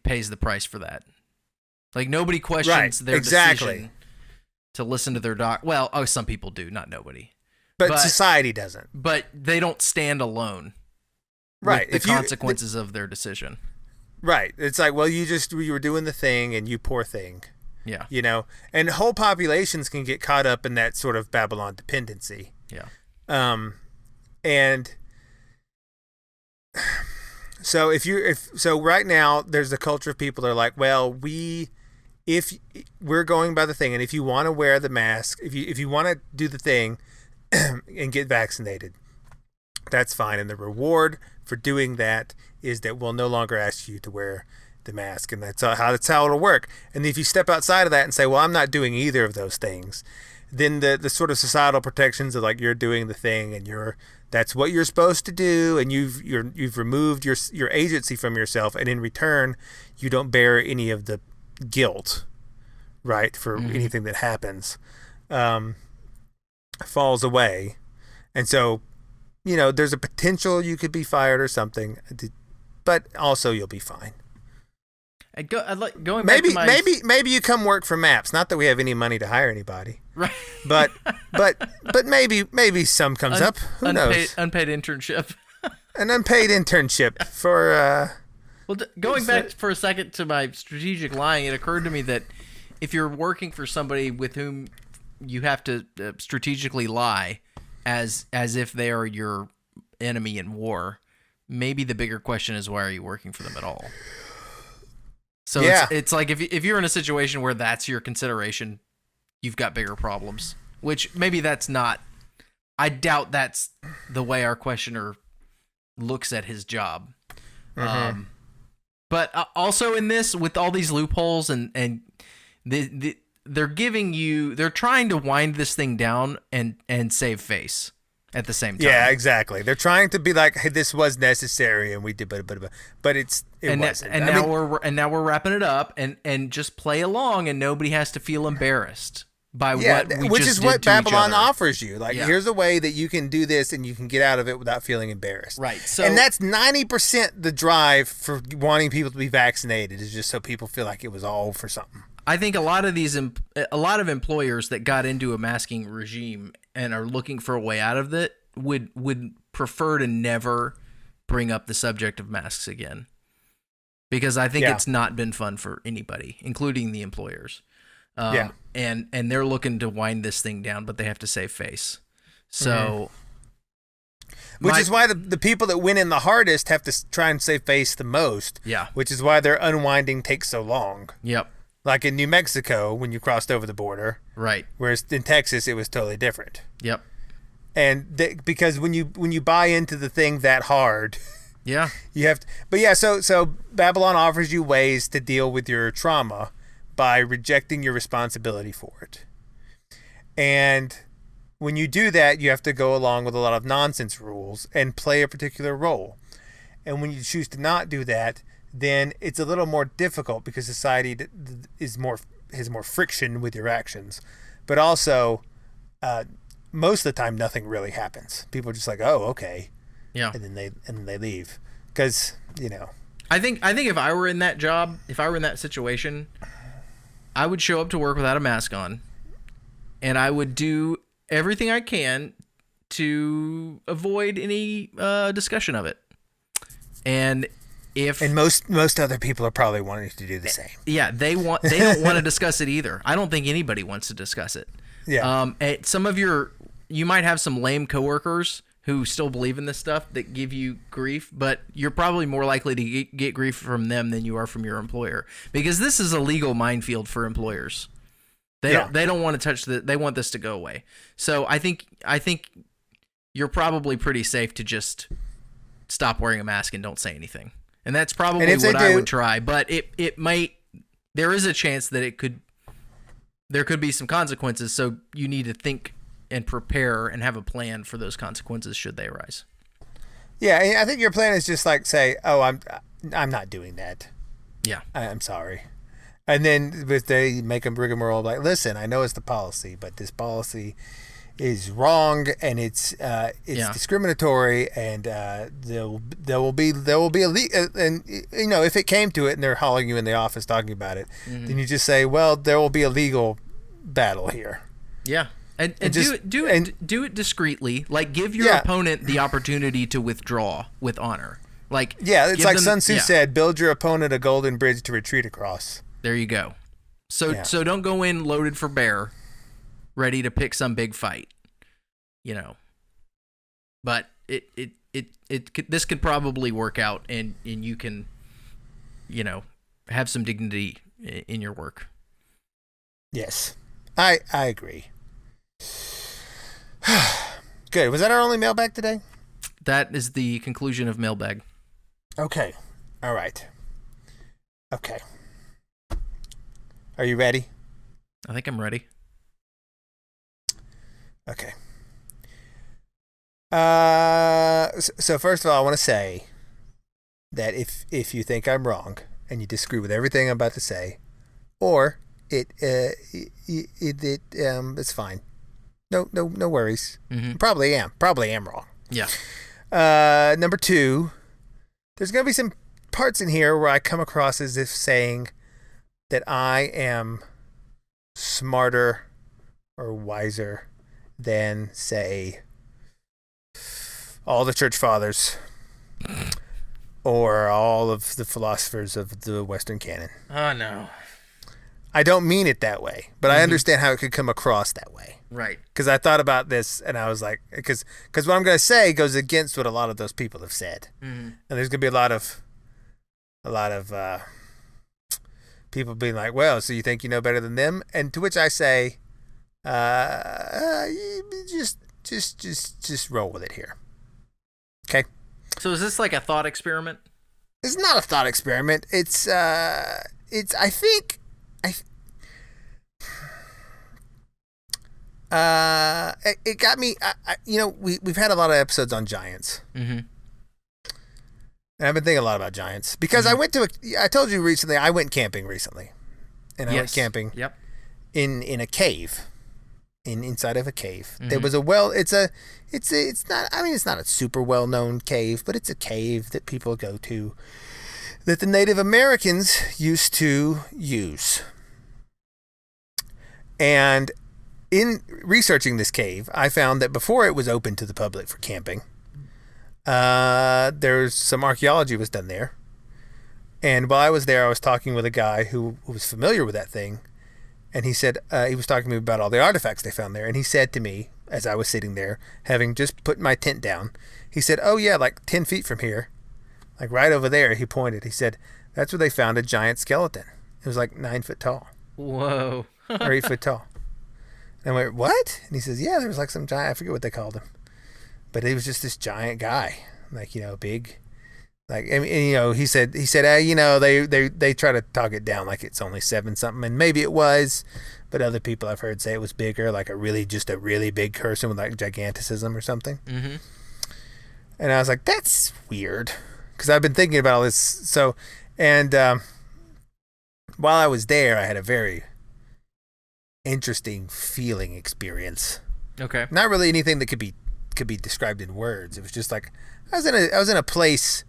pays the price for that. Like nobody questions their decision to listen to their doc. Well, some people do, not nobody. But society doesn't. But they don't stand alone. Right. With the consequences of their decision. Right. It's like, well, you were doing the thing, and you poor thing. Yeah. You know, and whole populations can get caught up in that sort of Babylon dependency. Yeah. And so so right now there's a culture of people that are like, well, if we're going by the thing, and if you want to wear the mask, if you want to do the thing and get vaccinated, that's fine. And the reward for doing that is that we'll no longer ask you to wear the mask, and that's how it'll work. And if you step outside of that and say, well, I'm not doing either of those things, then the sort of societal protections of like you're doing the thing and that's what you're supposed to do, and you've removed your agency from yourself, and in return you don't bear any of the guilt, right, for anything that happens, falls away. And so, you know, there's a potential you could be fired or something, but also you'll be fine. Going back maybe you come work for Maps. Not that we have any money to hire anybody, right? But maybe some comes up. Who knows? Unpaid internship. An unpaid internship for. Well, going back for a second to my strategic lying, it occurred to me that if you're working for somebody with whom you have to strategically lie, as if they are your enemy in war, maybe the bigger question is, why are you working for them at all? So it's like if you're in a situation where that's your consideration, you've got bigger problems, which maybe that's not. I doubt that's the way our questioner looks at his job. Mm-hmm. But also in this, with all these loopholes and they're trying to wind this thing down and save face at the same time. Yeah, exactly. They're trying to be like, hey, this was necessary, and we did, but it wasn't. Now we're wrapping it up, and just play along, and nobody has to feel embarrassed by what we which just is what did to each Babylon other. offers you. Like, here's a way that you can do this, and you can get out of it without feeling embarrassed. Right. So, and that's 90% the drive for wanting people to be vaccinated, is just so people feel like it was all for something. I think a lot of employers that got into a masking regime and are looking for a way out of it would prefer to never bring up the subject of masks again, because I think it's not been fun for anybody, including the employers. And they're looking to wind this thing down, but they have to save face. So, which is why the people that win in the hardest have to try and save face the most. Yeah. Which is why their unwinding takes so long. Yep. Like in New Mexico when you crossed over the border. Right. Whereas in Texas it was totally different. Yep. And because when you buy into the thing that hard, yeah, you have to. But so Babylon offers you ways to deal with your trauma by rejecting your responsibility for it. And when you do that, you have to go along with a lot of nonsense rules and play a particular role. And when you choose to not do that, then it's a little more difficult because society has more friction with your actions. But also, most of the time, nothing really happens. People are just like, "Oh, okay," yeah, and then they leave because I think if I were in that job, if I were in that situation, I would show up to work without a mask on, and I would do everything I can to avoid any discussion of it. And most other people are probably wanting to do the same. Yeah, they don't want to discuss it either. I don't think anybody wants to discuss it. Yeah. You might have some lame coworkers who still believe in this stuff that give you grief, but you're probably more likely to get grief from them than you are from your employer, because this is a legal minefield for employers. They don't want to touch they want this to go away. So I think you're probably pretty safe to just stop wearing a mask and don't say anything. And that's probably what I would try, but there is a chance that there could be some consequences, so you need to think and prepare and have a plan for those consequences should they arise. Yeah, I think your plan is just like say, "Oh, I'm not doing that." Yeah. I'm sorry. And then if they make a rigmarole like, "Listen, I know it's the policy, but this policy is wrong, and it's discriminatory, and there will be and if it came to it and they're hauling you in the office talking about it, then you just say, well, there will be a legal battle here. Yeah. And do it discreetly. Like, give your opponent the opportunity to withdraw with honor. Like, it's like Sun Tzu said, build your opponent a golden bridge to retreat across. There you go. So don't go in loaded for bear, ready to pick some big fight, But this could probably work out, and you can, have some dignity in your work. Yes, I agree. Good. Was that our only mailbag today? That is the conclusion of mailbag. Okay. All right. Okay. Are you ready? I think I'm ready. Okay. So first of all, I want to say that if you think I'm wrong and you disagree with everything I'm about to say, or it's fine. No worries. Mm-hmm. Probably am wrong. Yeah. Number two, there's gonna be some parts in here where I come across as if saying that I am smarter or wiser than, say, all the church fathers or all of the philosophers of the Western canon. Oh, no. I don't mean it that way, but I understand how it could come across that way. Right. Because I thought about this, and I was like, because what I'm going to say goes against what a lot of those people have said. Mm-hmm. And there's going to be a lot of people being like, well, so you think you know better than them? And to which I say, just roll with it here. Okay? So is this like a thought experiment? It's not a thought experiment. It's I think it got me. We've had a lot of episodes on giants. Mm-hmm. And I've been thinking a lot about giants because I told you recently, I went camping recently. And I went camping in a cave. Inside of a cave. Mm-hmm. There was it's not a super well-known cave, but it's a cave that people go to that the Native Americans used to use. And in researching this cave, I found that before it was open to the public for camping, there's some archaeology was done there. And while I was there, I was talking with a guy who was familiar with that thing. And he said, he was talking to me about all the artifacts they found there. And he said to me, as I was sitting there, having just put my tent down, he said, oh yeah, like 10 feet from here, like right over there, he pointed. He said, that's where they found a giant skeleton. It was like 9 foot tall. Whoa. Or 8 foot tall. And I went, what? And he says, yeah, there was like some giant, I forget what they called him. But it was just this giant guy, like, big. Like, and he said, they try to talk it down like it's only 7 something, and maybe it was, but other people I've heard say it was bigger, like a really big person with like giganticism or something. Mm-hmm. And I was like, that's weird, because I've been thinking about all this. So, and while I was there, I had a very interesting feeling experience. Okay. Not really anything that could be described in words. It was just like I was in a place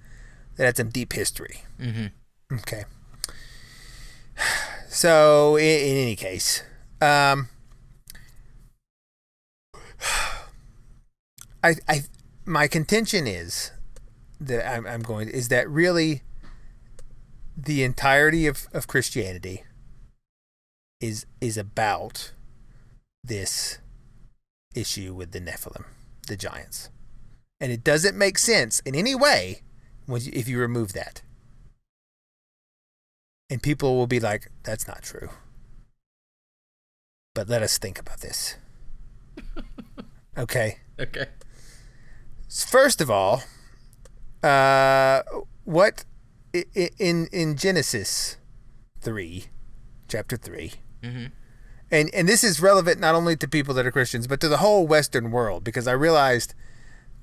that had some deep history. Mm-hmm. Okay. So, in any case, my contention is that is that really the entirety of Christianity is about this issue with the Nephilim, the giants. And it doesn't make sense in any way if you remove that. And people will be like, that's not true. But let us think about this. Okay? Okay. First of all, what in Genesis 3, chapter 3, mm-hmm. and this is relevant not only to people that are Christians, but to the whole Western world, because I realized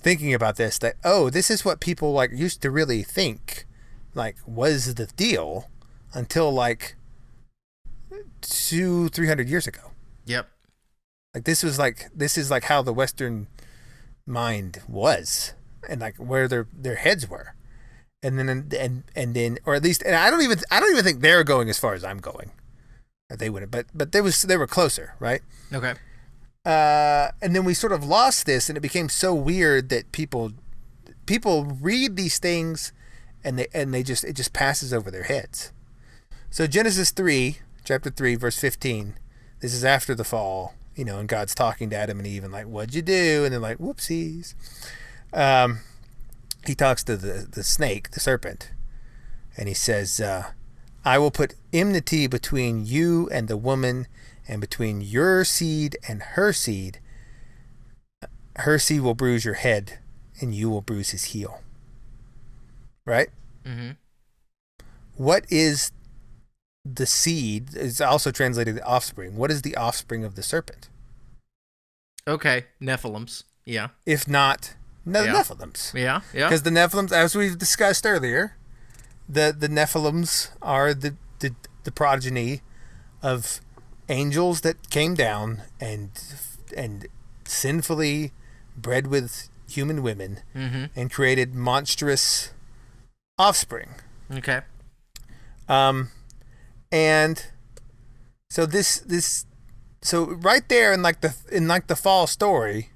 thinking about this that, this is what people like used to really think like was the deal until like 200-300 years ago. Yep. Like this is like how the Western mind was, and like where their heads were, and then or at least, and I don't even think they're going as far as I'm going. Or they wouldn't, but they were closer, right? Okay. And then we sort of lost this, and it became so weird that people read these things, and it just passes over their heads. So Genesis 3, chapter 3, verse 15. This is after the fall, and God's talking to Adam and Eve, and like, what'd you do? And they're like, whoopsies. He talks to the snake, the serpent, and he says, I will put enmity between you and the woman, and between your seed and her seed. Her seed will bruise your head, and you will bruise his heel. Right? Mm-hmm. What is the seed? It's also translated the offspring. What is the offspring of the serpent? Okay, Nephilims. Yeah. If not, the Nephilims. Yeah, yeah. Because the Nephilims, as we've discussed earlier, the Nephilims are the progeny of angels that came down and sinfully bred with human women and created monstrous offspring. Okay. And so so right there in the fall story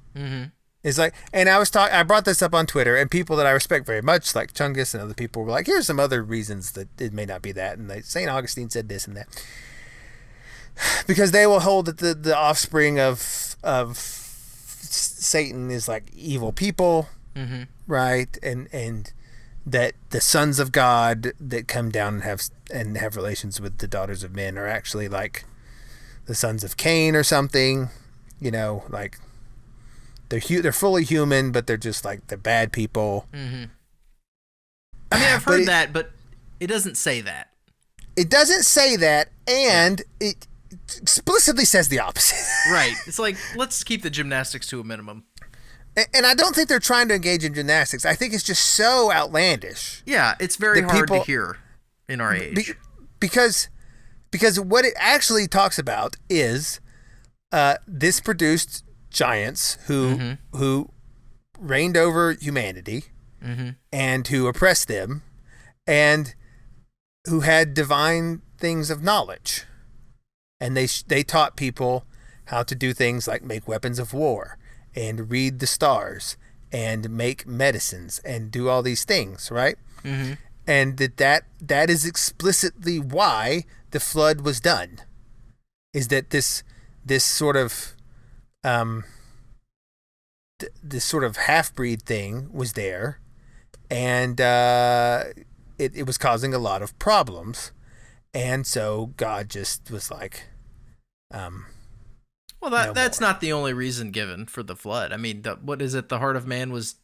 is like, and I brought this up on Twitter, and people that I respect very much, like Chungus and other people, were like, here's some other reasons that it may not be that, and like St. Augustine said this and that, because they will hold that the offspring of Satan is like evil people, right, and that the sons of God that come down and have relations with the daughters of men are actually like the sons of Cain or something, like they're fully human, but they're just like they're bad people. Mm-hmm. I mean, I've heard that, but it doesn't say that. It doesn't say that, and it explicitly says the opposite. Right. It's like, let's keep the gymnastics to a minimum. And I don't think they're trying to engage in gymnastics. I think it's just so outlandish. Yeah, it's very hard to hear in our age. Because what it actually talks about is this produced giants who reigned over humanity and who oppressed them and who had divine things of knowledge. And they taught people how to do things like make weapons of war and read the stars and make medicines and do all these things, right? Mm-hmm. And that is explicitly why the flood was done. Is that this sort of this sort of half-breed thing was there, and it was causing a lot of problems, and so God just was like, well, that's not the only reason given for the flood. I mean, what is it? The heart of man was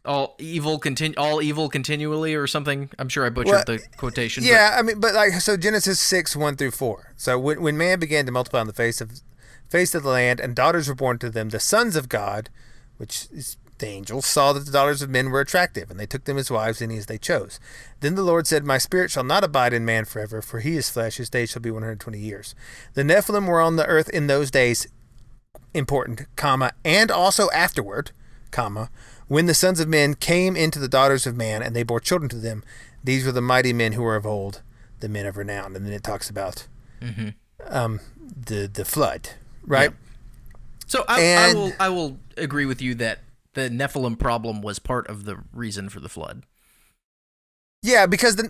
all evil continually, or something. I'm sure I butchered the quotation. Yeah, I mean, but like, so Genesis 6:1-4. So when man began to multiply on the face of the land, and daughters were born to them, the sons of God, which is the angels, saw that the daughters of men were attractive, and they took them as wives, any as they chose. Then the Lord said, my spirit shall not abide in man forever, for he is flesh, his days shall be 120 years. The Nephilim were on the earth in those days, important, comma, and also afterward, comma, when the sons of men came into the daughters of man, and they bore children to them. These were the mighty men who were of old, the men of renown. And then it talks about the flood, right? Yeah. So I will agree with you that the Nephilim problem was part of the reason for the flood. Yeah, because the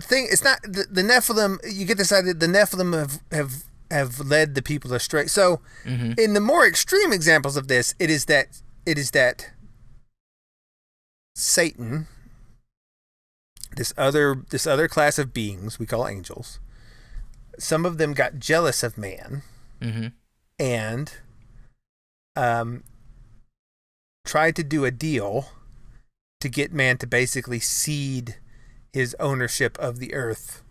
thing, it's not the Nephilim. You get this idea. The Nephilim have led the people astray. So in the more extreme examples of this, it is that Satan, this other class of beings we call angels, some of them got jealous of man and tried to do a deal to get man to basically cede his ownership of the earth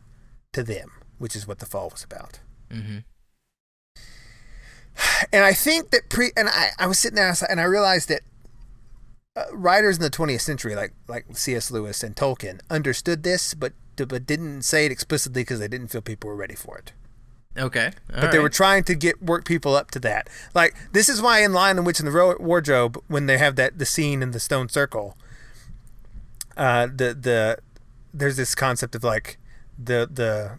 to them, which is what the fall was about. And I think that I was sitting there and I realized that writers in the 20th century, like C.S. Lewis and Tolkien, understood this, but didn't say it explicitly because they didn't feel people were ready for it. Okay. But they were trying to work people up to that. Like, this is why in Lion, the Witch, and the Wardrobe, when they have the scene in the stone circle, there's this concept of like the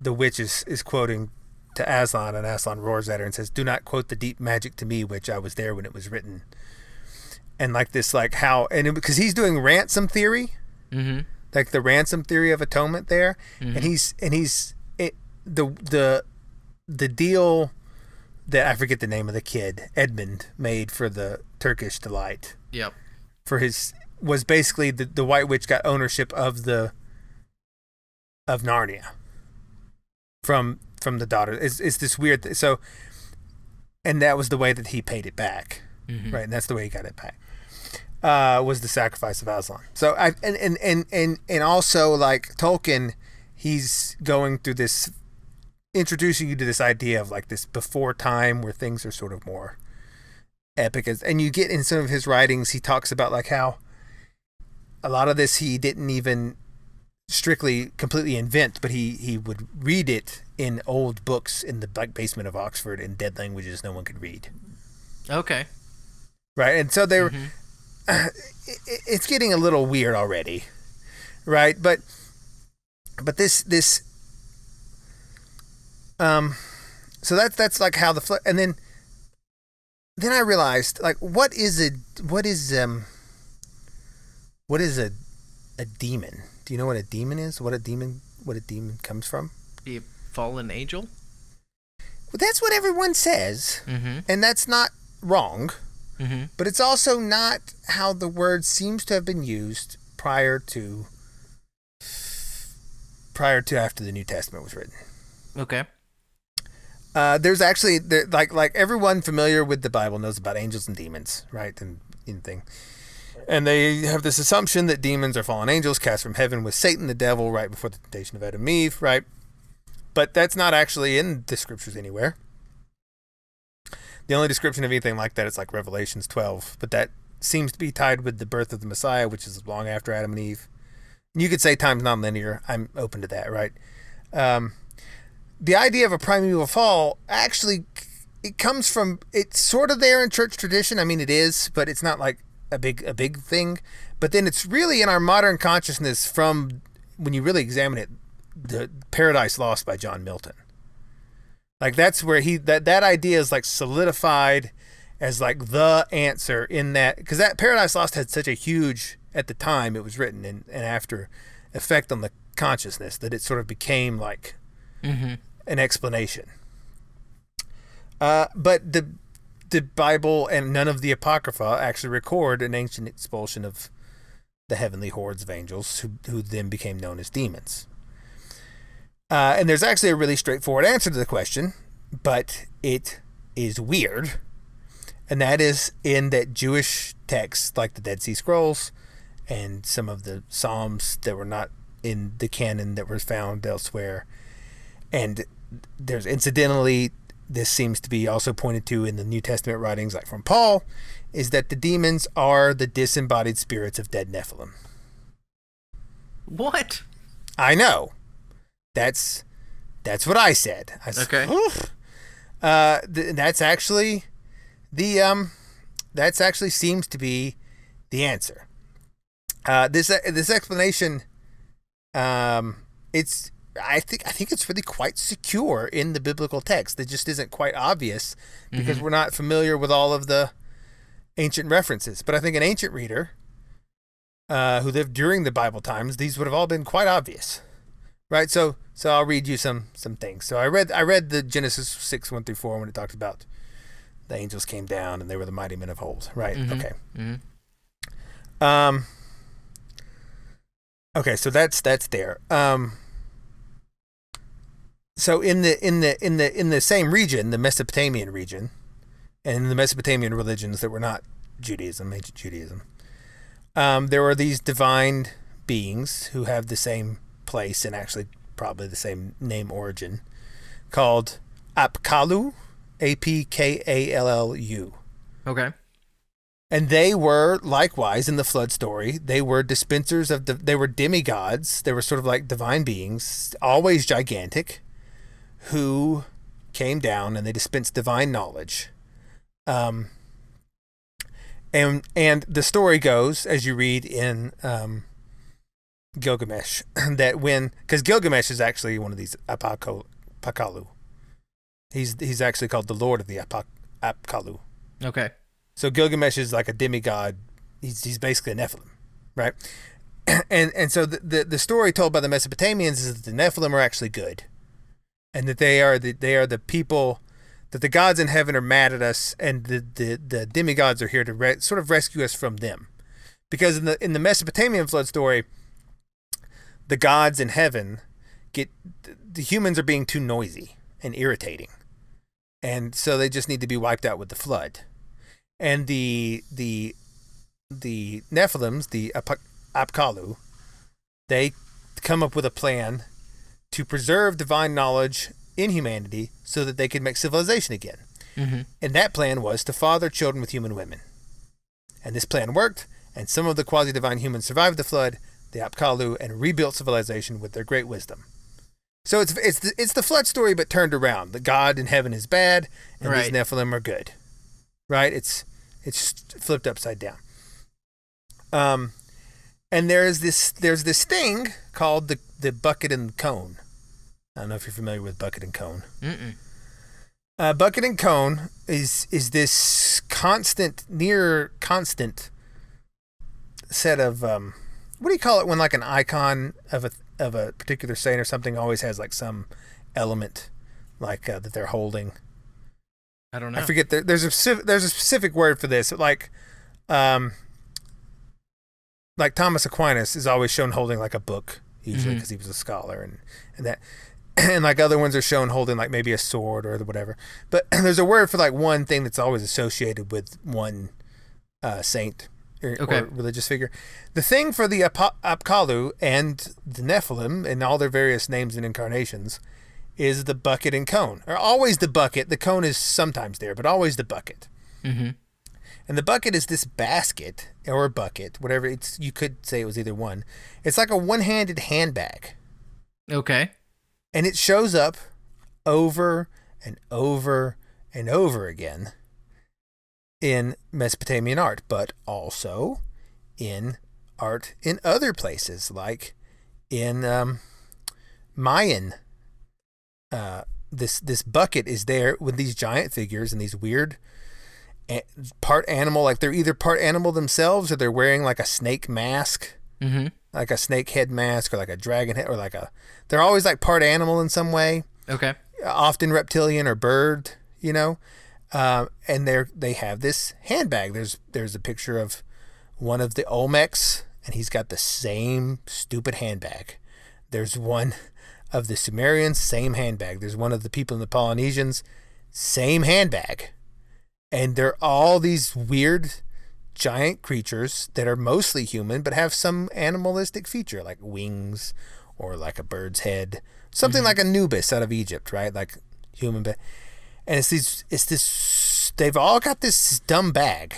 witch is quoting to Aslan, and Aslan roars at her and says, "Do not quote the deep magic to me, which I was there when it was written." And like this, like how, and because he's doing ransom theory, like the ransom theory of atonement there, and he's the deal that I forget the name of the kid Edmund made for the Turkish delight. Yep. For his was basically the White Witch got ownership of Narnia from the daughter. It's this weird so, and that was the way that he paid it back, right? And that's the way he got it back. Was the sacrifice of Aslan. So and also like Tolkien, he's going through this, introducing you to this idea of like this before time where things are sort of more epic, and you get in some of his writings, he talks about like how a lot of this he didn't even strictly completely invent, but he would read it in old books in the basement of Oxford in dead languages no one could read. Okay. Right, and so they were. It's getting a little weird already, right? But this so that's like how and then I realized like what is a demon? Do you know what a demon is? What a demon comes from? Be a fallen angel? Well, that's what everyone says, and that's not wrong. But it's also not how the word seems to have been used prior to after the New Testament was written. Okay. There's actually like everyone familiar with the Bible knows about angels and demons, right? And thing. And they have this assumption that demons are fallen angels cast from heaven with Satan the devil right before the temptation of Adam and Eve, right? But that's not actually in the scriptures anywhere. The only description of anything like that is like Revelations 12, but that seems to be tied with the birth of the Messiah, which is long after Adam and Eve. You could say time's nonlinear. I'm open to that, right? The idea of a primeval fall actually, it comes from, it's sort of there in church tradition. I mean, it is, but it's not like a big thing. But then it's really in our modern consciousness from, when you really examine it, the Paradise Lost by John Milton. Like that's where that idea is like solidified as like the answer in that, because that Paradise Lost had such a huge, at the time it was written and after, effect on the consciousness that it sort of became like an explanation. But the Bible and none of the Apocrypha actually record an ancient expulsion of the heavenly hordes of angels who then became known as demons. And there's actually a really straightforward answer to the question, but it is weird. And that is in that Jewish texts like the Dead Sea Scrolls and some of the Psalms that were not in the canon that were found elsewhere. And there's incidentally, this seems to be also pointed to in the New Testament writings like from Paul, is that the demons are the disembodied spirits of dead Nephilim. What? I know. That's what I said. Okay. That's actually seems to be the answer. This explanation, I think it's really quite secure in the biblical text. It just isn't quite obvious because we're not familiar with all of the ancient references. But I think an ancient reader who lived during the Bible times, these would have all been quite obvious. Right, so I'll read you some things. So I read the Genesis 6:1-4 when it talks about the angels came down and they were the mighty men of old. Right. Okay. Okay. So that's there. So in the same region, the Mesopotamian region, and the Mesopotamian religions that were not Judaism, ancient Judaism, there were these divine beings who have the same place and actually probably the same name origin, called Apkallu, Apkallu. Okay. And they were likewise in the flood story. They were dispensers they were demigods. They were sort of like divine beings, always gigantic, who came down and they dispensed divine knowledge. And the story goes, as you read in Gilgamesh, that because Gilgamesh is actually one of these Apakalu. He's actually called the Lord of the Apakalu. Okay. So Gilgamesh is like a demigod. He's basically a Nephilim, right? And so the story told by the Mesopotamians is that the Nephilim are actually good, and that they are the people, that the gods in heaven are mad at us, and the demigods are here to sort of rescue us from them, because in the Mesopotamian flood story, the gods in heaven the humans are being too noisy and irritating, and so they just need to be wiped out with the flood, and the Nephilims, the Apkallu, they come up with a plan to preserve divine knowledge in humanity so that they could make civilization again. Mm-hmm. And that plan was to father children with human women. And this plan worked, and some of the quasi-divine humans survived the flood, the Apkallu, and rebuilt civilization with their great wisdom. So it's the flood story, but turned around. The God in heaven is bad, and these Nephilim are good. Right? It's flipped upside down. And there's this thing called the bucket and cone. I don't know if you're familiar with bucket and cone. Bucket and cone is this near constant set of what do you call it when like an icon of a particular saint or something always has like some element like that they're holding. I don't know. I forget. There's a specific word for this. Like Thomas Aquinas is always shown holding like a book, usually because he was a scholar, and that, and like other ones are shown holding like maybe a sword or whatever. But there's a word for like one thing that's always associated with one saint or religious figure. The thing for the Apkallu and the Nephilim and all their various names and incarnations is the bucket and cone, or always the bucket. The cone is sometimes there, but always the bucket. Mm-hmm. And the bucket is this basket or bucket, whatever you could say it was either one. It's like a one-handed handbag. Okay. And it shows up over and over and over again in Mesopotamian art, but also in art in other places, like in Mayan. This bucket is there with these giant figures and these weird part animal, like they're either part animal themselves or they're wearing like a snake mask, like a snake head mask or like a dragon head, or they're always like part animal in some way. Okay. Often reptilian or bird, and they have this handbag. There's a picture of one of the Olmecs, and he's got the same stupid handbag. There's one of the Sumerians, same handbag. There's one of the people in the Polynesians, same handbag. And they're all these weird giant creatures that are mostly human, but have some animalistic feature, like wings or like a bird's head, something like Anubis out of Egypt, right? Like human, and they've all got this dumb bag,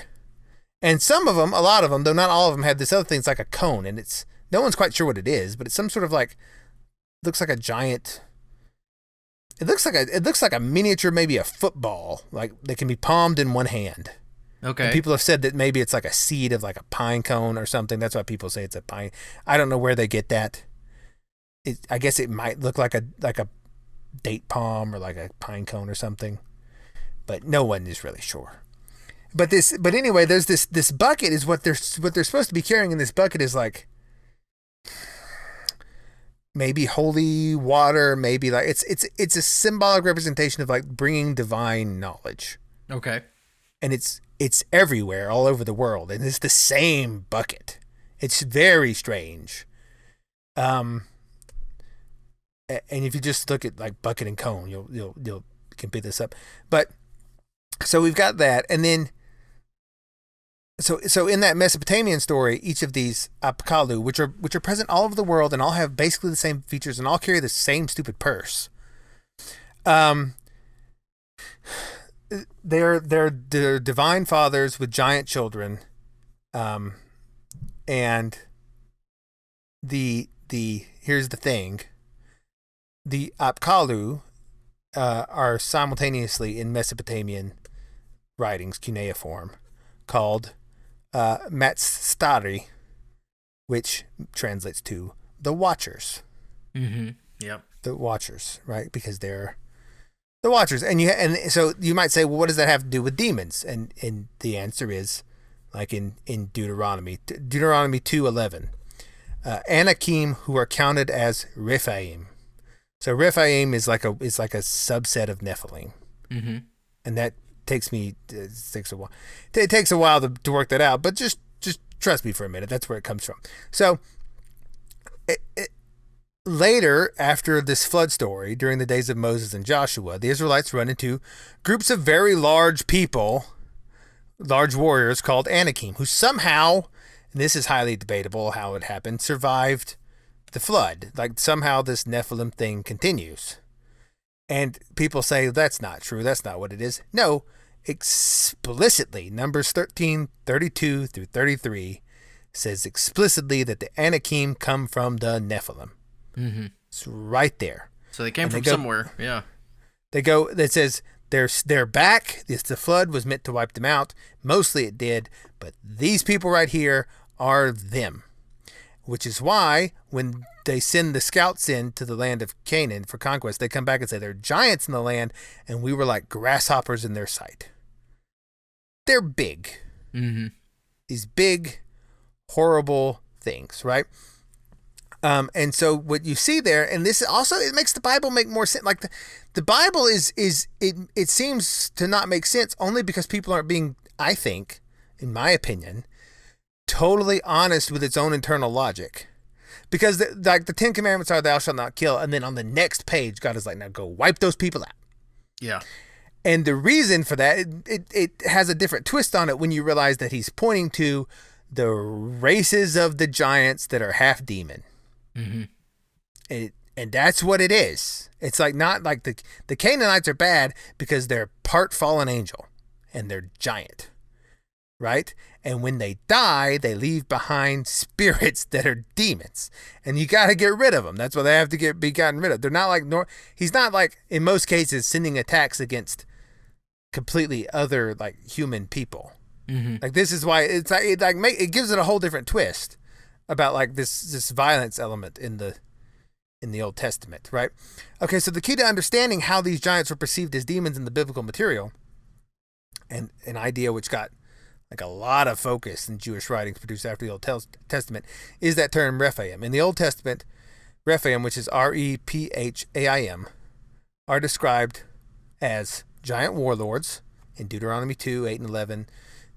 and some of them, a lot of them, though not all of them, have this other thing. It's like a cone, and no one's quite sure what it is, but it's some sort of looks like a giant. It looks like a miniature, maybe a football, like they can be palmed in one hand. Okay. And people have said that maybe it's like a seed of like a pine cone or something. That's why people say it's a pine. I don't know where they get that. I guess it might look like a date palm or like a pine cone or something, but no one is really sure. But anyway, there's this bucket is what they're supposed to be carrying in this bucket is like maybe holy water, maybe like it's a symbolic representation of like bringing divine knowledge. Okay. And it's everywhere, all over the world, and it's the same bucket. It's very strange. And if you just look at like bucket and cone, you'll can pick this up. But so we've got that, and then so in that Mesopotamian story, each of these Apkallu, which are present all over the world and all have basically the same features and all carry the same stupid purse. They're divine fathers with giant children, and the here's the thing: the Apkallu are simultaneously in Mesopotamian writings, cuneiform, called Matstari, which translates to the Watchers. Mm-hmm. Yep. The Watchers, right? Because they're the Watchers, and so you might say, well, what does that have to do with demons? And the answer is, like in Deuteronomy 2:11, Anakim who are counted as Rephaim. So Rephaim is like a subset of Nephilim, Mm-hmm. and that takes a while. It takes a while to work that out, but just trust me for a minute. That's where it comes from. So later, after this flood story, during the days of Moses and Joshua, the Israelites run into groups of very large people, large warriors called Anakim, who somehow, and this is highly debatable how it happened, survived the flood. Like somehow this Nephilim thing continues. And people say that's not true. That's not what it is. No, explicitly, Numbers 13:32 through 33 says explicitly that the Anakim come from the Nephilim. Mm-hmm. It's right there. So they came from somewhere. Yeah. It says they're back. The flood was meant to wipe them out. Mostly it did, but these people right here are them. Which is why when they send the scouts into the land of Canaan for conquest, they come back and say there are giants in the land, and we were like grasshoppers in their sight. They're big. Mm-hmm. These big, horrible things, right? And so what you see there, and this also, it makes the Bible make more sense. Like the Bible it seems to not make sense only because people aren't being, I think, in my opinion, totally honest with its own internal logic. Because the 10 Commandments are thou shalt not kill, and then on the next page, God is like, now go wipe those people out. Yeah. And the reason for that, it has a different twist on it when you realize that he's pointing to the races of the giants that are half demon. Mm-hmm. And that's what it is. It's like not like the Canaanites are bad because they're part fallen angel and they're giant, right? And when they die, they leave behind spirits that are demons, and you got to get rid of them. That's why they have to be gotten rid of. They're not like he's not like in most cases sending attacks against completely other like human people. Mm-hmm. Like this is why it's like it gives it a whole different twist about like this violence element in the Old Testament, right? Okay, so the key to understanding how these giants were perceived as demons in the biblical material, and an idea which got like a lot of focus in Jewish writings produced after the Old Testament, is that term Rephaim. In the Old Testament, Rephaim, which is Rephaim, are described as giant warlords in Deuteronomy 2:8 and 11,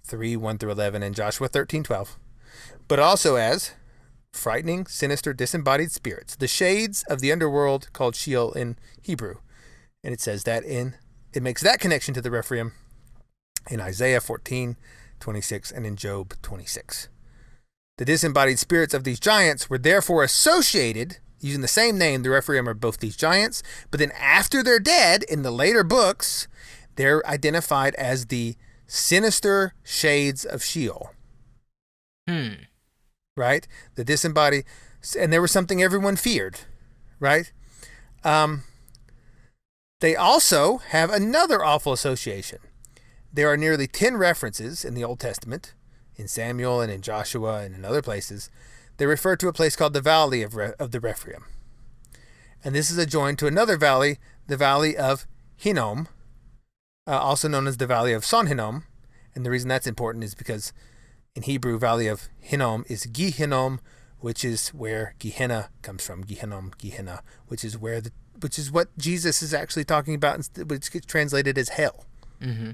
3:1 through 11, and Joshua 13:12. But also as frightening, sinister, disembodied spirits, the shades of the underworld called Sheol in Hebrew. And it says that it makes that connection to the Rephaim in Isaiah 14:26 and in Job 26. The disembodied spirits of these giants were therefore associated, using the same name, the Rephaim are both these giants, but then after they're dead, in the later books, they're identified as the sinister shades of Sheol. Right? The disembodied, and there was something everyone feared, right? They also have another awful association. There are nearly 10 references in the Old Testament, in Samuel and in Joshua and in other places, that refer to a place called the Valley of the Rephaim. And this is adjoined to another valley, the Valley of Hinnom, also known as the Valley of Son Hinnom. And the reason that's important is because in Hebrew, Valley of Hinnom is Gehinnom, which is where Gehenna comes from. Gehenna, which is what Jesus is actually talking about, which gets translated as hell. Mm-hmm.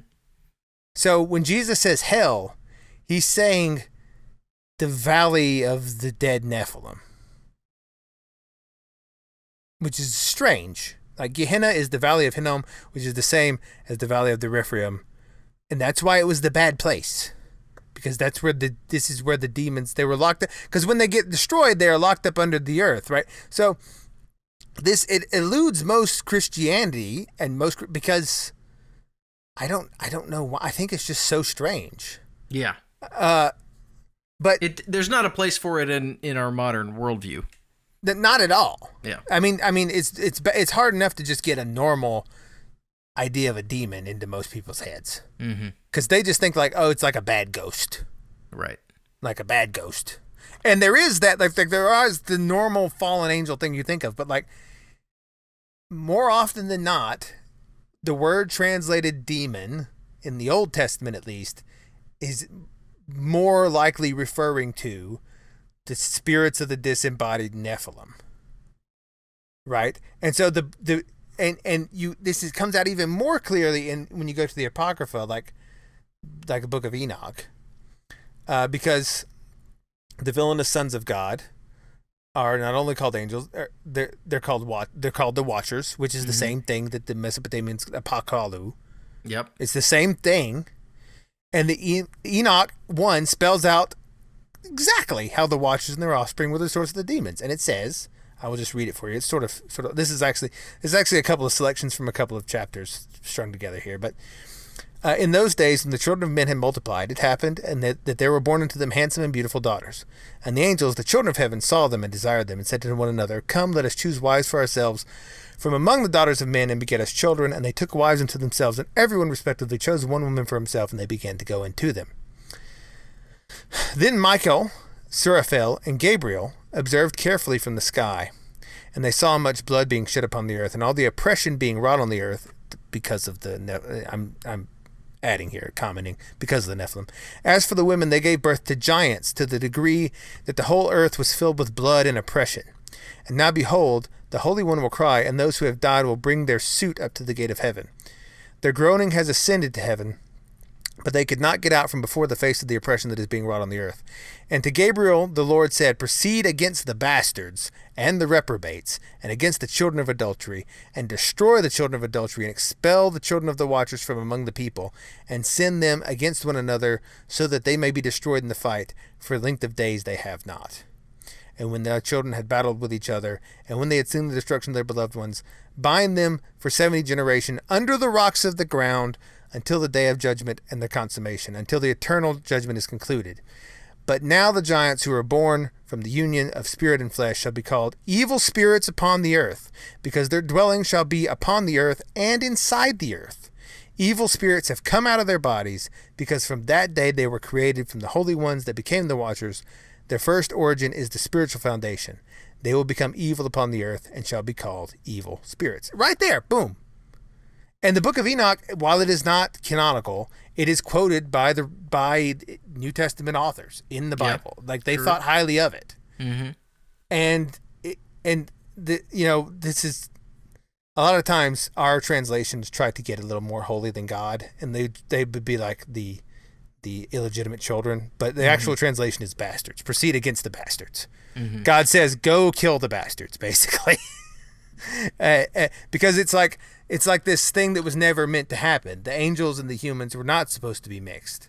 So when Jesus says hell, he's saying the Valley of the dead Nephilim, which is strange. Like Gehenna is the Valley of Hinnom, which is the same as the Valley of the Rephaim, and that's why it was the bad place. Because that's where this is where the demons, they were locked up. Because when they get destroyed, they are locked up under the earth, right? So it eludes most Christianity and because I don't know why. I think it's just so strange. Yeah. But there's not a place for it in our modern worldview. Not at all. Yeah. I mean, it's hard enough to just get a normal idea of a demon into most people's heads. Mm-hmm. Because they just think like, oh, it's like a bad ghost. Right. Like a bad ghost. And there is that, like there is the normal fallen angel thing you think of, but like more often than not, the word translated demon, in the Old Testament at least, is more likely referring to the spirits of the disembodied Nephilim. Right? And so this comes out even more clearly when you go to the Apocrypha, like the book of Enoch. Because the villainous sons of God are not only called angels, they're called the Watchers, which is the same thing that the Mesopotamians Apakalu. Yep. It's the same thing. And the Enoch 1 spells out exactly how the Watchers and their offspring were the source of the demons. And it says, I will just read it for you. It's sort of this is actually a couple of selections from a couple of chapters strung together here, but in those days, when the children of men had multiplied, it happened, and that there were born unto them handsome and beautiful daughters. And the angels, the children of heaven, saw them and desired them, and said to one another, Come, let us choose wives for ourselves from among the daughters of men, and beget us children. And they took wives unto themselves, and everyone respectively chose one woman for himself, and they began to go into them. Then Michael, Seraphel, and Gabriel observed carefully from the sky, and they saw much blood being shed upon the earth, and all the oppression being wrought on the earth because of the I'm adding here, commenting, because of the Nephilim. As for the women, they gave birth to giants, to the degree that the whole earth was filled with blood and oppression. And now behold, the Holy One will cry, and those who have died will bring their suit up to the gate of heaven. Their groaning has ascended to heaven, but they could not get out from before the face of the oppression that is being wrought on the earth. And to Gabriel the Lord said, Proceed against the bastards and the reprobates, and against the children of adultery, and destroy the children of adultery, and expel the children of the watchers from among the people, and send them against one another, so that they may be destroyed in the fight, for length of days they have not. And when their children had battled with each other, and when they had seen the destruction of their beloved ones, bind them for 70 generations under the rocks of the ground, until the day of judgment and the consummation, until the eternal judgment is concluded. But now the giants who are born from the union of spirit and flesh shall be called evil spirits upon the earth, because their dwelling shall be upon the earth and inside the earth. Evil spirits have come out of their bodies, because from that day they were created from the holy ones that became the watchers. Their first origin is the spiritual foundation. They will become evil upon the earth and shall be called evil spirits. Right there, boom. And the book of Enoch, while it is not canonical, it is quoted by New Testament authors in the Bible. Yeah, like they thought highly of it. Mm-hmm. And this is a lot of times our translations try to get a little more holy than God, and they would be like the illegitimate children, but the actual translation is bastards. Proceed against the bastards. Mm-hmm. God says, go kill the bastards, basically. Because it's like this thing that was never meant to happen. The angels and the humans were not supposed to be mixed,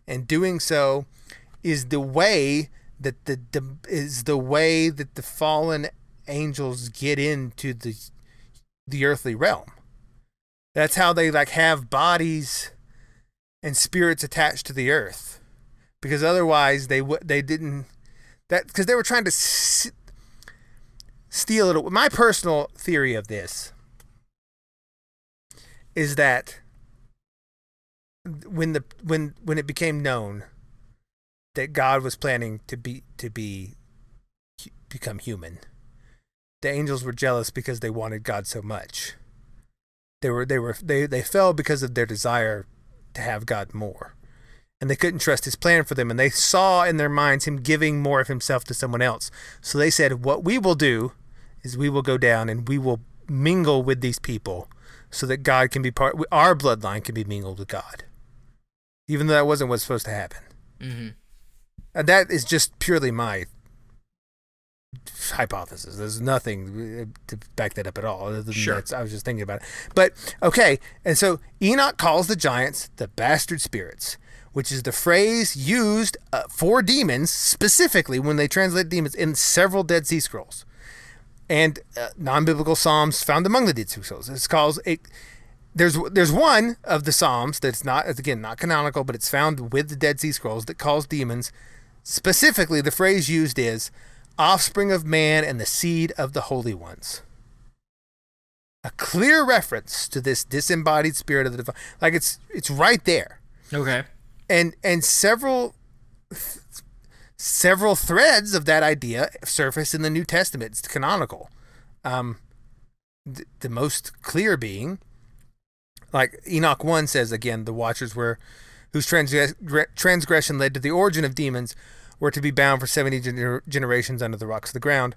and doing so is the way that the fallen angels get into the earthly realm. That's how they have bodies and spirits attached to the earth, because otherwise they didn't. That because they were trying to steal it. My personal theory of this is that when it became known that God was planning to become human, the angels were jealous because they wanted God so much. They fell because of their desire to have God more, and they couldn't trust his plan for them, and they saw in their minds him giving more of himself to someone else. So they said, what we will do is we will go down and we will mingle with these people so that God can be our bloodline can be mingled with God, even though that wasn't what's supposed to happen. Mm-hmm. And that is just purely my hypothesis. There's nothing to back that up at all. Other than that, I was just thinking about it. But okay, and so Enoch calls the giants the bastard spirits, which is the phrase used for demons specifically when they translate demons in several Dead Sea Scrolls and non-biblical psalms found among the Dead Sea Scrolls. It's called there's one of the psalms that's not canonical, but it's found with the Dead Sea Scrolls that calls demons specifically. The phrase used is offspring of man and the seed of the holy ones. a clear reference to this disembodied spirit of the divine. Like it's right there. Okay. And several threads of that idea surface in the New Testament. It's canonical. The most clear being, like Enoch 1 says again, the watchers were whose transgression led to the origin of demons were to be bound for 70 generations under the rocks of the ground.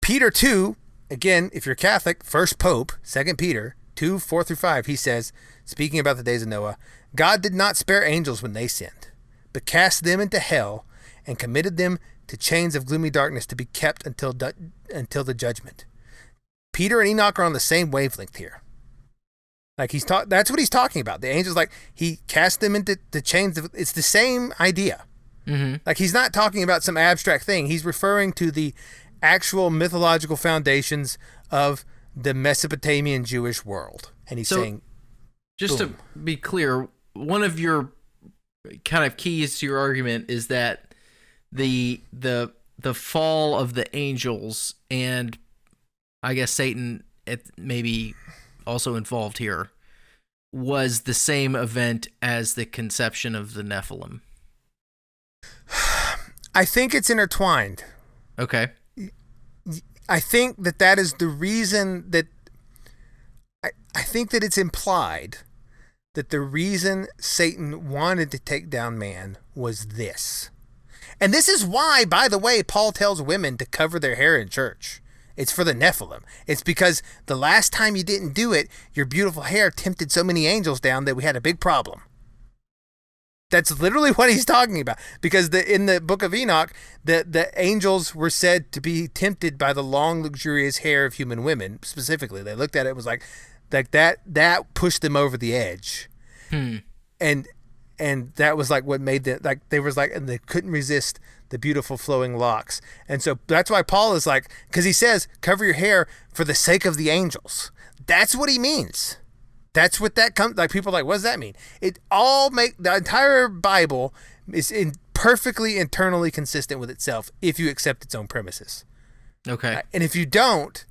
Peter 2, again, if you're Catholic, first Pope, 2 Peter 2, 4 through 5, he says, speaking about the days of Noah, God did not spare angels when they sinned, but cast them into hell and committed them to chains of gloomy darkness to be kept until the judgment. Peter and Enoch are on the same wavelength here. Like that's what he's talking about. The angels, like he cast them into the chains of, it's the same idea. Mm-hmm. Like he's not talking about some abstract thing. He's referring to the actual mythological foundations of the Mesopotamian Jewish world. And he's saying, just boom. to be clear, one of your kind of keys to your argument is that the fall of the angels, and I guess Satan maybe also involved here, was the same event as the conception of the Nephilim. I think it's intertwined. Okay. I think that is the reason that I think that it's implied that the reason Satan wanted to take down man was this. And this is why, by the way, Paul tells women to cover their hair in church. It's for the Nephilim. It's because the last time you didn't do it, your beautiful hair tempted so many angels down that we had a big problem. That's literally what he's talking about. Because in the book of Enoch, the angels were said to be tempted by the long, luxurious hair of human women, specifically. They looked at it, it was like that pushed them over the edge. And that was like what made them, like they was like, and they couldn't resist the beautiful flowing locks. And so that's why Paul is like, because he says, cover your hair for the sake of the angels. That's what he means. That's what that comes, like people are like, what does that mean? It all the entire Bible is perfectly internally consistent with itself if you accept its own premises. Okay. And if you don't,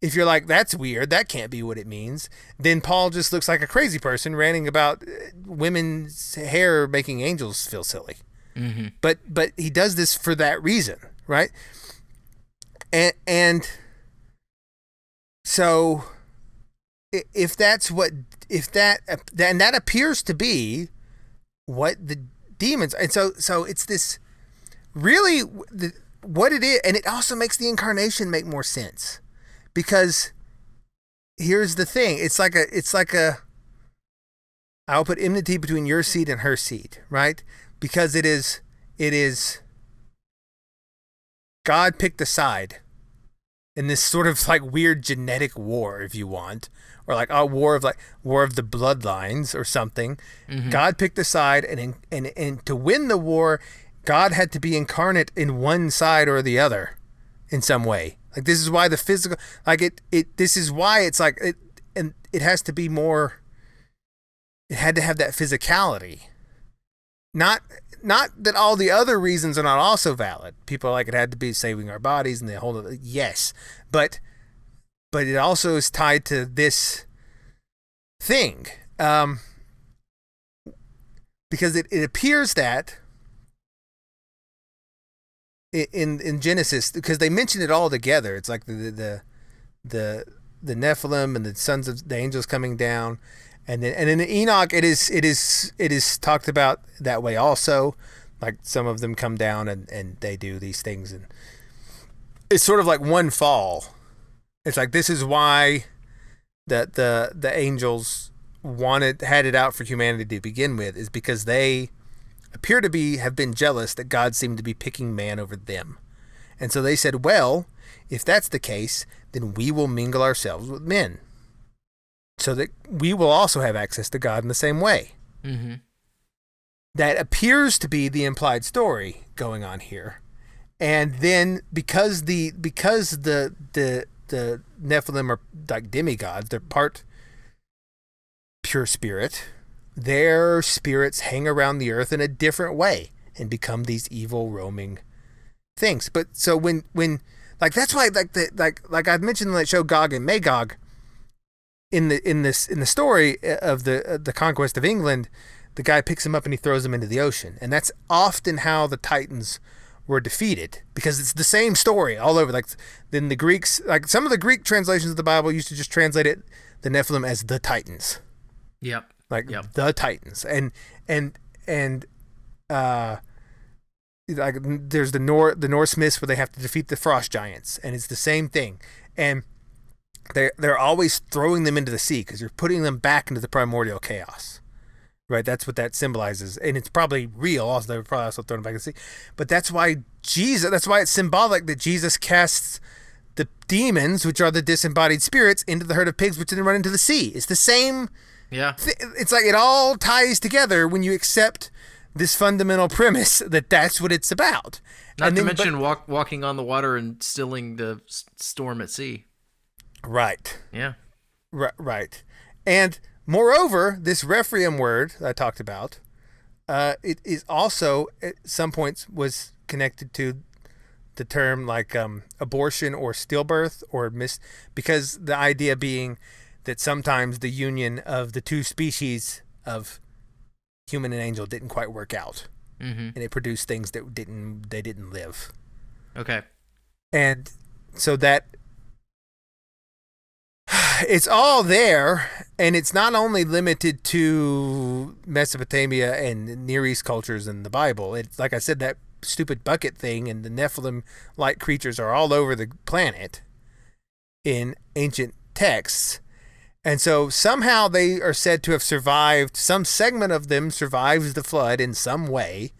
if you're like, that's weird, that can't be what it means, then Paul just looks like a crazy person ranting about women's hair making angels feel silly. Mm-hmm. But he does this for that reason, right? And so if that appears to be what the demons, and so it's this really what it is, and it also makes the incarnation make more sense, because here's the thing, it's like a I'll put enmity between your seed and her seed, right? Because it is God picked a side in this sort of like weird genetic war, if you want, or like a war of the bloodlines or something. Mm-hmm. God picked a side, and to win the war, God had to be incarnate in one side or the other in some way. Like this is why the physical, like this is why it's like it, and it has to be more. It had to have that physicality. Not that all the other reasons are not also valid. People are like, it had to be saving our bodies and the whole, yes, but it also is tied to this thing, because it appears that in Genesis, because they mention it all together. It's like the Nephilim and the sons of the angels coming down. And in Enoch, it is talked about that way also. Like some of them come down and they do these things, and it's sort of like one fall. It's like this is why that the angels had it out for humanity to begin with, is because they appear to have been jealous that God seemed to be picking man over them, and so they said, well, if that's the case, then we will mingle ourselves with men, so that we will also have access to God in the same way. Mm-hmm. That appears to be the implied story going on here. And then because the Nephilim are like demigods, they're part pure spirit, their spirits hang around the earth in a different way and become these evil roaming things. But so when like that's why like I've mentioned in that show Gog and Magog, in the story of the conquest of England, the guy picks him up and he throws him into the ocean, and that's often how the Titans were defeated, because it's the same story all over. Like then the Greeks, like some of the Greek translations of the Bible used to just translate the Nephilim as the Titans. Yep. The Titans, and like there's the Norse myths where they have to defeat the frost giants, and it's the same thing, and they're always throwing them into the sea because you're putting them back into the primordial chaos. Right, that's what that symbolizes, and it's probably real. Also, they were probably also thrown back in the sea, but that's why it's symbolic that Jesus casts the demons, which are the disembodied spirits, into the herd of pigs, which then run into the sea. It's the same. Yeah, it's like it all ties together when you accept this fundamental premise that that's what it's about. Not to mention walking on the water and stilling the storm at sea. Right. Yeah. Right. And moreover, this requiem word that I talked about, it is also at some points was connected to the term like abortion or stillbirth or because the idea being that sometimes the union of the two species of human and angel didn't quite work out, and it produced things that didn't live. Okay. And so that it's all there, and it's not only limited to Mesopotamia and Near East cultures in the Bible. It's like I said, that stupid bucket thing and the Nephilim-like creatures are all over the planet in ancient texts. And so somehow they are said to have survived. Some segment of them survives the flood in some way,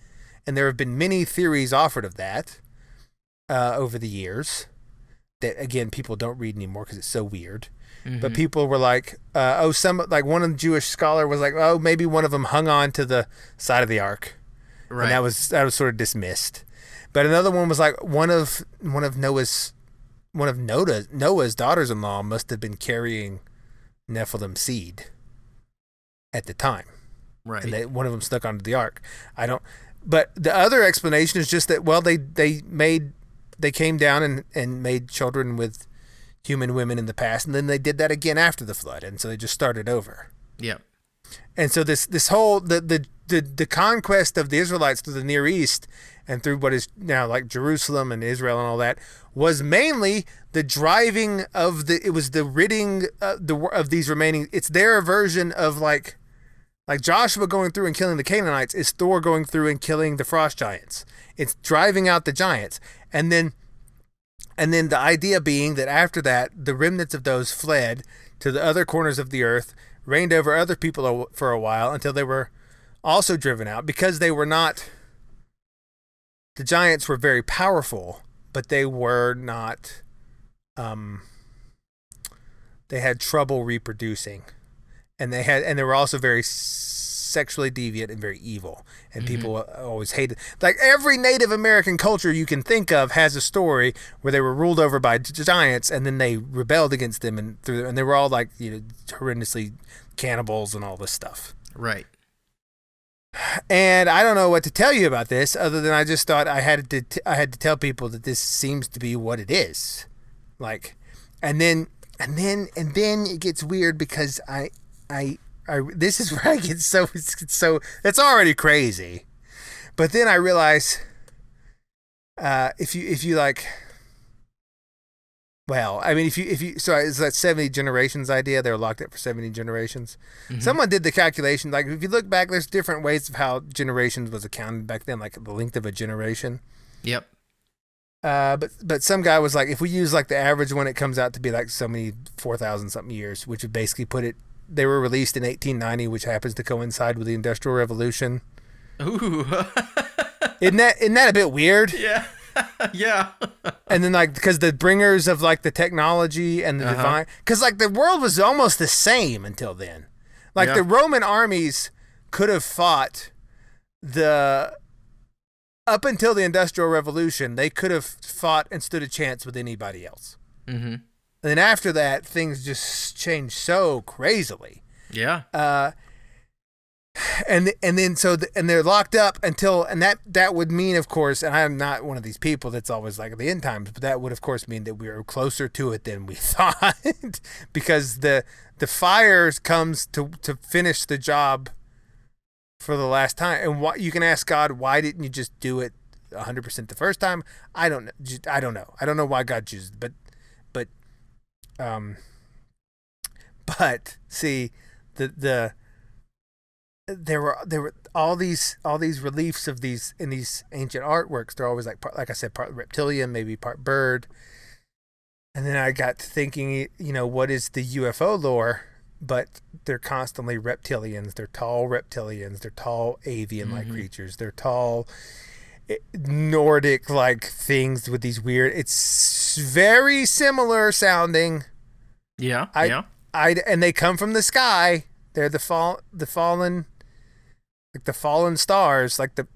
and there have been many theories offered of that over the years that, again, people don't read anymore because it's so weird. But people were like, one of the Jewish scholar was like, oh, maybe one of them hung on to the side of the ark, right? And that was sort of dismissed. But another one was like one of Noah's daughters-in-law must have been carrying Nephilim seed at the time, right? And one of them stuck onto the ark. But the other explanation is just that they came down and made children with human women in the past, and then they did that again after the flood, and so they just started over. Yeah. And so this whole the conquest of the Israelites through the Near East and through what is now like Jerusalem and Israel and all that was mainly the driving of the ridding of these remaining. It's their version of like Joshua going through and killing the Canaanites is Thor going through and killing the frost giants. It's driving out the giants, and then the idea being that after that, the remnants of those fled to the other corners of the earth, reigned over other people for a while until they were also driven out, because they were not. The giants were very powerful, but they were not. They had trouble reproducing, and they were also very sexually deviant and very evil, and people always hated. Like every Native American culture you can think of has a story where they were ruled over by giants, and then they rebelled against them, and they were all like horrendously cannibals and all this stuff. Right. And I don't know what to tell you about this, other than I just thought I had to tell people that this seems to be what it is. Like, and then it gets weird because I this is where I get so it's already crazy, but then I realize if you like, well, I mean, if you so it's that 70 generations idea. They're locked up for 70 generations. Someone did the calculation. Like if you look back, there's different ways of how generations was accounted back then, like the length of a generation. Yep. But some guy was like, if we use like the average one, it comes out to be like so many 4,000 something years, which would basically put it. They were released in 1890, which happens to coincide with the Industrial Revolution. Ooh. Isn't that a bit weird? Yeah. Yeah. And then like, because the bringers of like the technology and the divine, because like the world was almost the same until then. Like the Roman armies could have fought up until the Industrial Revolution, they could have fought and stood a chance with anybody else. Mm-hmm. And then after that, things just changed so crazily. Yeah. and then and they're locked up until, and that would mean, of course, and I'm not one of these people that's always like the end times, but that would of course mean that we are closer to it than we thought, because the fire comes to finish the job for the last time. And what you can ask God, why didn't you just do it 100% the first time? I don't know. I don't know why God chooses, but see, there were all these reliefs of these in these ancient artworks. They're always like I said, part reptilian, maybe part bird. And then I got to thinking, what is the UFO lore? But they're constantly reptilians. They're tall reptilians. They're tall avian-like creatures. They're tall Nordic-like things with these weird. It's very similar sounding. Yeah. And they come from the sky. They're the fallen, like the fallen stars, like the.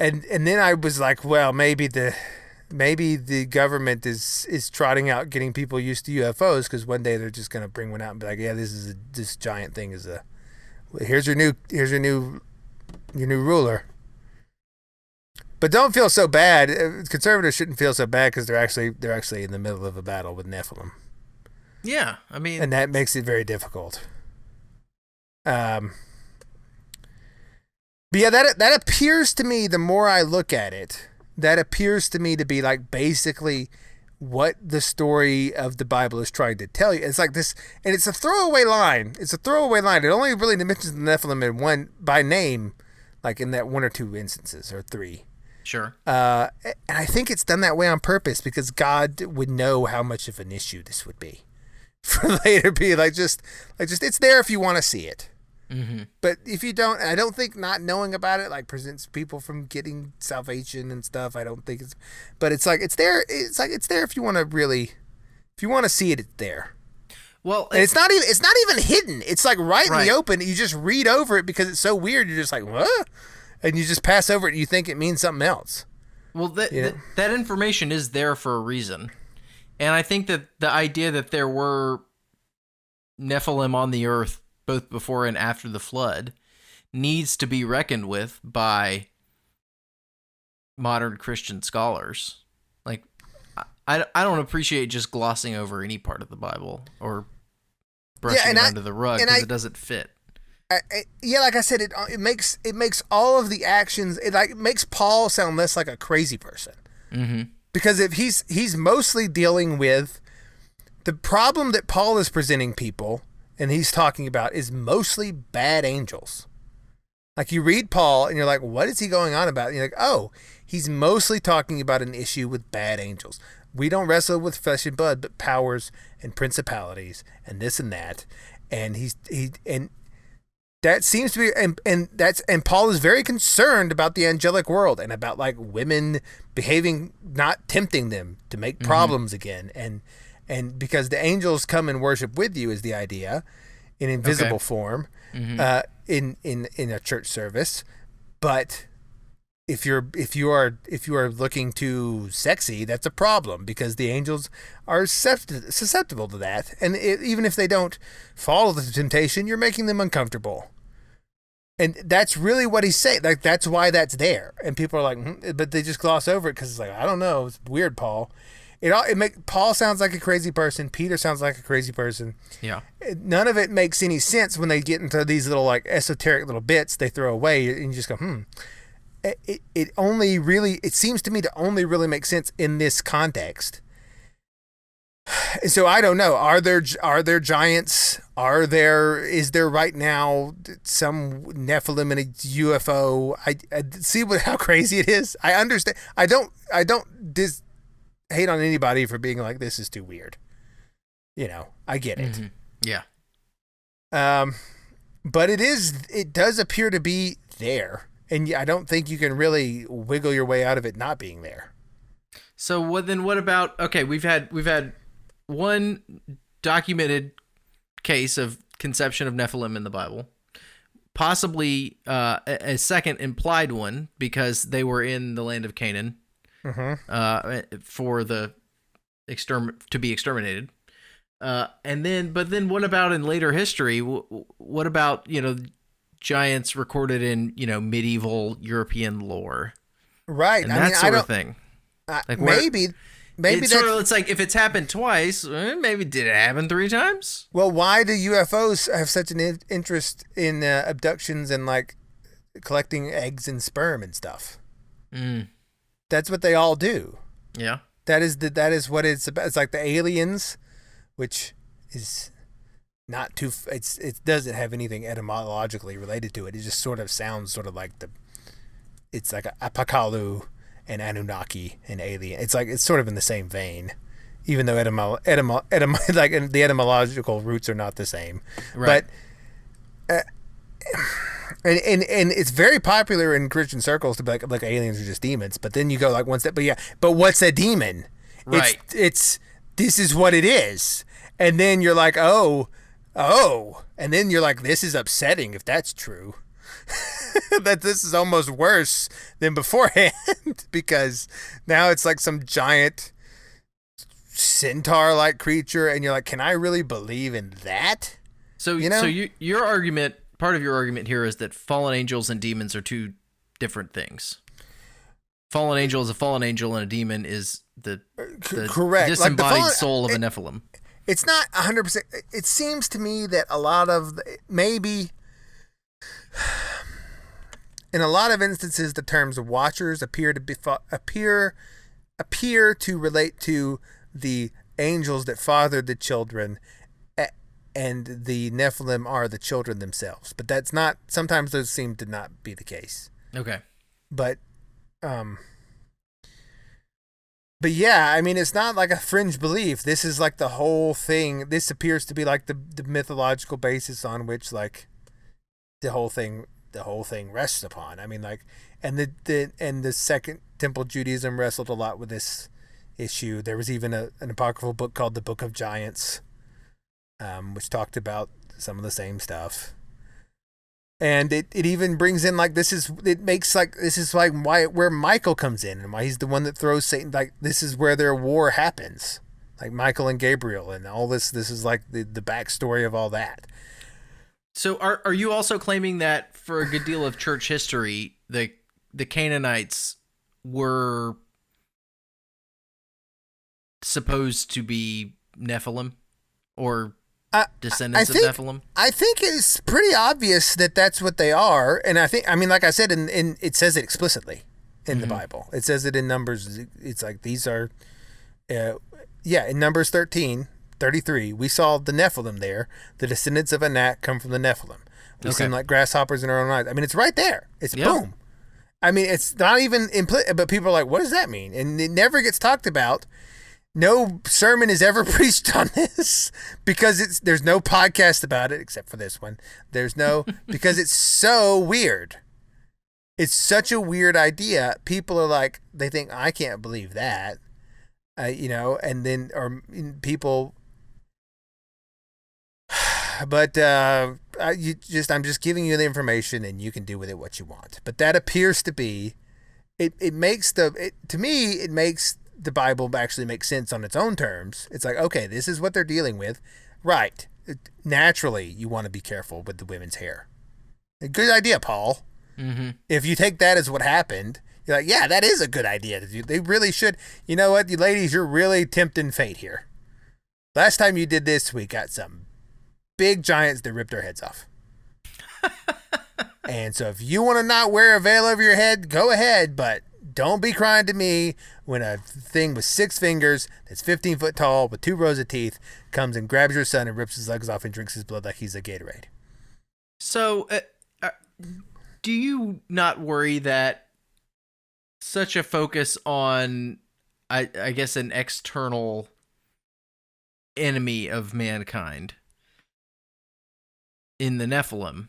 And then I was like, well, maybe the government is trotting out getting people used to UFOs, because one day they're just gonna bring one out and be like, yeah, this giant thing is here's your new ruler. But don't feel so bad. Conservatives shouldn't feel so bad, because they're actually in the middle of a battle with Nephilim. Yeah, I mean, and that makes it very difficult. But yeah, that appears to me, the more I look at it, that appears to me to be like basically what the story of the Bible is trying to tell you. It's like this, and it's a throwaway line. It only really mentions the Nephilim in one by name, like in that one or two instances, or three. Sure. And I think it's done that way on purpose, because God would know how much of an issue this would be for later. Be like just it's there if you want to see it. Mm-hmm. But if you don't, I don't think not knowing about it like prevents people from getting salvation and stuff. I don't think but it's like it's there. It's like it's there if you want to see it. It's there. Well, and it's not even hidden. It's like right in the open. You just read over it because it's so weird. You're just like, what? And you just pass over it and you think it means something else. Well, that information is there for a reason. And I think that the idea that there were Nephilim on the earth both before and after the flood needs to be reckoned with by modern Christian scholars. Like, I don't appreciate just glossing over any part of the Bible or brushing it under the rug because it doesn't fit. Like I said, it makes all of the actions. It makes Paul sound less like a crazy person. Mm-hmm. Because if he's mostly dealing with the problem that Paul is presenting people, and he's talking about, is mostly bad angels. Like, you read Paul and you're like, what is he going on about? And you're like, oh, he's mostly talking about an issue with bad angels. We don't wrestle with flesh and blood, but powers and principalities and this and that. And and that seems to be, and Paul is very concerned about the angelic world and about like women behaving, not tempting them to make problems again. And because the angels come and worship with you is the idea, in invisible form, in a church service. But if you are looking too sexy, that's a problem, because the angels are susceptible to that. And even if they don't follow the temptation, you're making them uncomfortable. And that's really what he's saying. Like, that's why that's there. And people are like, but they just gloss over it because it's like, I don't know, it's weird, Paul. Paul sounds like a crazy person. Peter sounds like a crazy person. Yeah. None of it makes any sense when they get into these little like esoteric little bits they throw away, and you just go, It seems to me to only really make sense in this context. So I don't know. Are there giants? Is there right now some Nephilim in a UFO? I see how crazy it is. I understand. I don't hate on anybody for being like, this is too weird. I get it. Mm-hmm. Yeah. But it does appear to be there. And I don't think you can really wiggle your way out of it not being there. So what about, okay, we've had one documented case of conception of Nephilim in the Bible, possibly a second implied one because they were in the land of Canaan. For to be exterminated. But then what about in later history? What about, giants recorded in, medieval European lore Right. and that sort of thing? Like maybe it's it's like if it's happened twice, maybe did it happen 3 times? Well, why do UFOs have such an interest in abductions and like collecting eggs and sperm and stuff? That's what they all do. Yeah. That is what it's about. It's like the aliens, which is not too. It doesn't have anything etymologically related to it. It just sort of sounds sort of like it's like Apakalu and Anunnaki and alien. It's like it's sort of in the same vein, even though like the etymological roots are not the same. Right. But and it's very popular in Christian circles to be like aliens are just demons. But then you go like one step. But what's a demon? Right. It's this is what it is. And then you're like, oh, and then you're like, this is upsetting if that's true. That this is almost worse than beforehand because now it's like some giant centaur-like creature, and you're like, can I really believe in that? So your argument, part of your argument here is that fallen angels and demons are 2 different things. Fallen angel is a fallen angel, and a demon is the correct disembodied soul of a Nephilim. It's not 100%. It seems to me that a lot of maybe. In a lot of instances, the terms watchers appear to relate to the angels that fathered the children, and the Nephilim are the children themselves. But that's not. Sometimes those seem to not be the case. Okay. But yeah, I mean, it's not like a fringe belief. This is like the whole thing. This appears to be like the mythological basis on which like the whole thing rests upon. I mean, like, and the Second Temple Judaism wrestled a lot with this issue. There was even an apocryphal book called the Book of Giants, which talked about some of the same stuff. And it even brings in like this is where Michael comes in and why he's the one that throws Satan. Like this is where their war happens, like Michael and Gabriel and all this. This is like the backstory of all that. So are you also claiming that for a good deal of church history, the Canaanites were supposed to be Nephilim or descendants of Nephilim? I think it's pretty obvious that that's what they are, and I mean, like I said, in it says it explicitly in the Bible. It says it in Numbers. It's like these are, in Numbers 13:33, we saw the Nephilim there. The descendants of Anak come from the Nephilim. We seem like grasshoppers in our own eyes. I mean, it's right there. It's boom. I mean, it's not even implicit, but people are like, what does that mean? And it never gets talked about. No sermon is ever preached on this because there's no podcast about it except for this one. Because it's so weird. It's such a weird idea. People are like, they think, I can't believe that. And then, or people, but I'm just giving you the information and you can do with it what you want. But that appears to be, it makes the Bible actually make sense on its own terms. It's like, okay, this is what they're dealing with. Right. Naturally, you want to be careful with the women's hair. A good idea, Paul. Mm-hmm. If you take that as what happened, you're like, yeah, that is a good idea to do. They really should. You know what, you ladies, you're really tempting fate here. Last time you did this, we got some big giants that ripped our heads off. And so if you want to not wear a veil over your head, go ahead, but don't be crying to me when a thing with 6 fingers that's 15 foot tall with 2 rows of teeth comes and grabs your son and rips his legs off and drinks his blood like he's a Gatorade. So, do you not worry that such a focus on, I guess, an external enemy of mankind in the Nephilim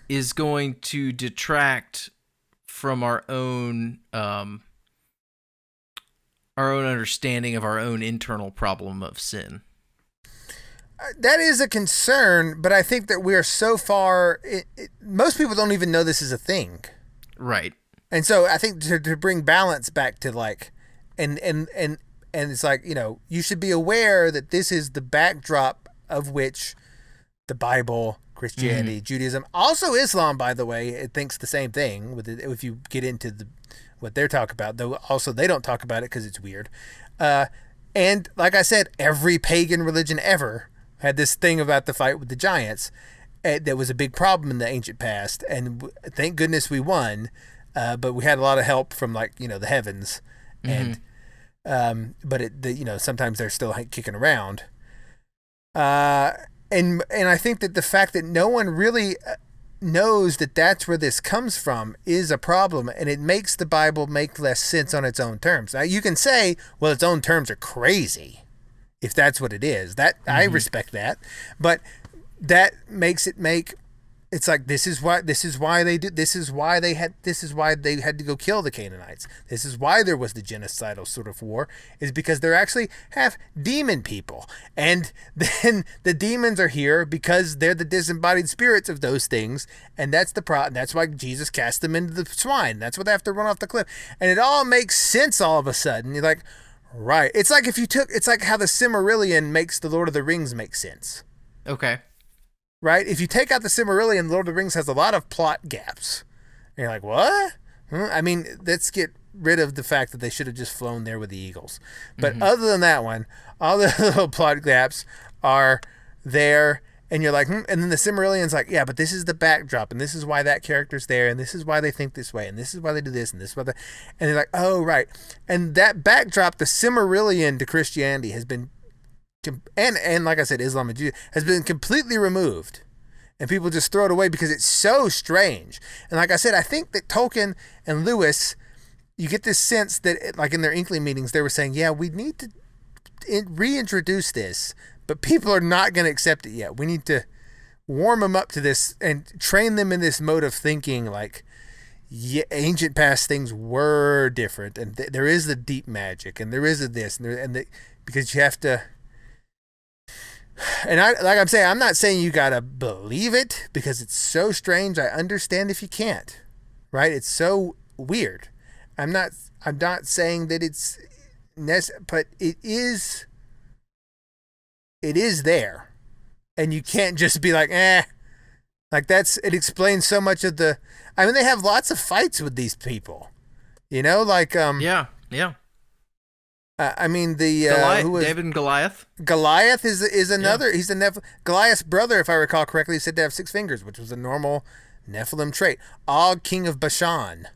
is going to detract from our own understanding of our own internal problem of sin? That is a concern, but I think that we are so far. Most people don't even know this is a thing, right? And so I think to bring balance back to like, and and it's like, you should be aware that this is the backdrop of which the Bible, Christianity, Judaism, also Islam, by the way, it thinks the same thing with it, if you get into what they're talking about, though also they don't talk about it because it's weird. And like I said, every pagan religion ever had this thing about the fight with the giants. That was a big problem in the ancient past, and thank goodness we won. But we had a lot of help from the heavens, and but sometimes they're still kicking around. And I think that the fact that no one really knows that that's where this comes from is a problem, and it makes the Bible make less sense on its own terms. Now you can say, well, its own terms are crazy, if that's what it is. That I respect that, but that makes it make it's like this is why they had to go kill the Canaanites. This is why there was the genocidal sort of war, is because they're actually half demon people, and then the demons are here because they're the disembodied spirits of those things, and that's the problem. That's why Jesus cast them into the swine. That's why they have to run off the cliff, and it all makes sense all of a sudden. You're like, right? It's like it's like how the Silmarillion makes the Lord of the Rings make sense. Okay. Right? If you take out the Silmarillion, Lord of the Rings has a lot of plot gaps. And you're like, what? I mean, let's get rid of the fact that they should have just flown there with the eagles. But other than that one, all the little plot gaps are there. And you're like, And then the Silmarillion's like, yeah, but this is the backdrop. And this is why that character's there. And this is why they think this way. And this is why they do this. And this is why they... And they're like, oh, right. And that backdrop, the Silmarillion to Christianity has been... And like I said, Islam and Judaism has been completely removed, and people just throw it away because it's so strange. And like I said, I think that Tolkien and Lewis, you get this sense that, like in their Inkling meetings, they were saying, yeah, we need to reintroduce this, but people are not going to accept it yet. We need to warm them up to this and train them in this mode of thinking like, yeah, ancient past things were different, and there is the deep magic, and there is a this, because you have to... And I'm saying, I'm not saying you gotta believe it because it's so strange. I understand if you can't, right? It's so weird. I'm not saying that it's but it is there, and you can't just be like, like it explains so much of the. I mean, they have lots of fights with these people, yeah. I mean, the Goliath, David and Goliath. Goliath is another. Yeah. He's the Goliath's brother, if I recall correctly, is said to have 6 fingers, which was a normal Nephilim trait. Og, king of Bashan,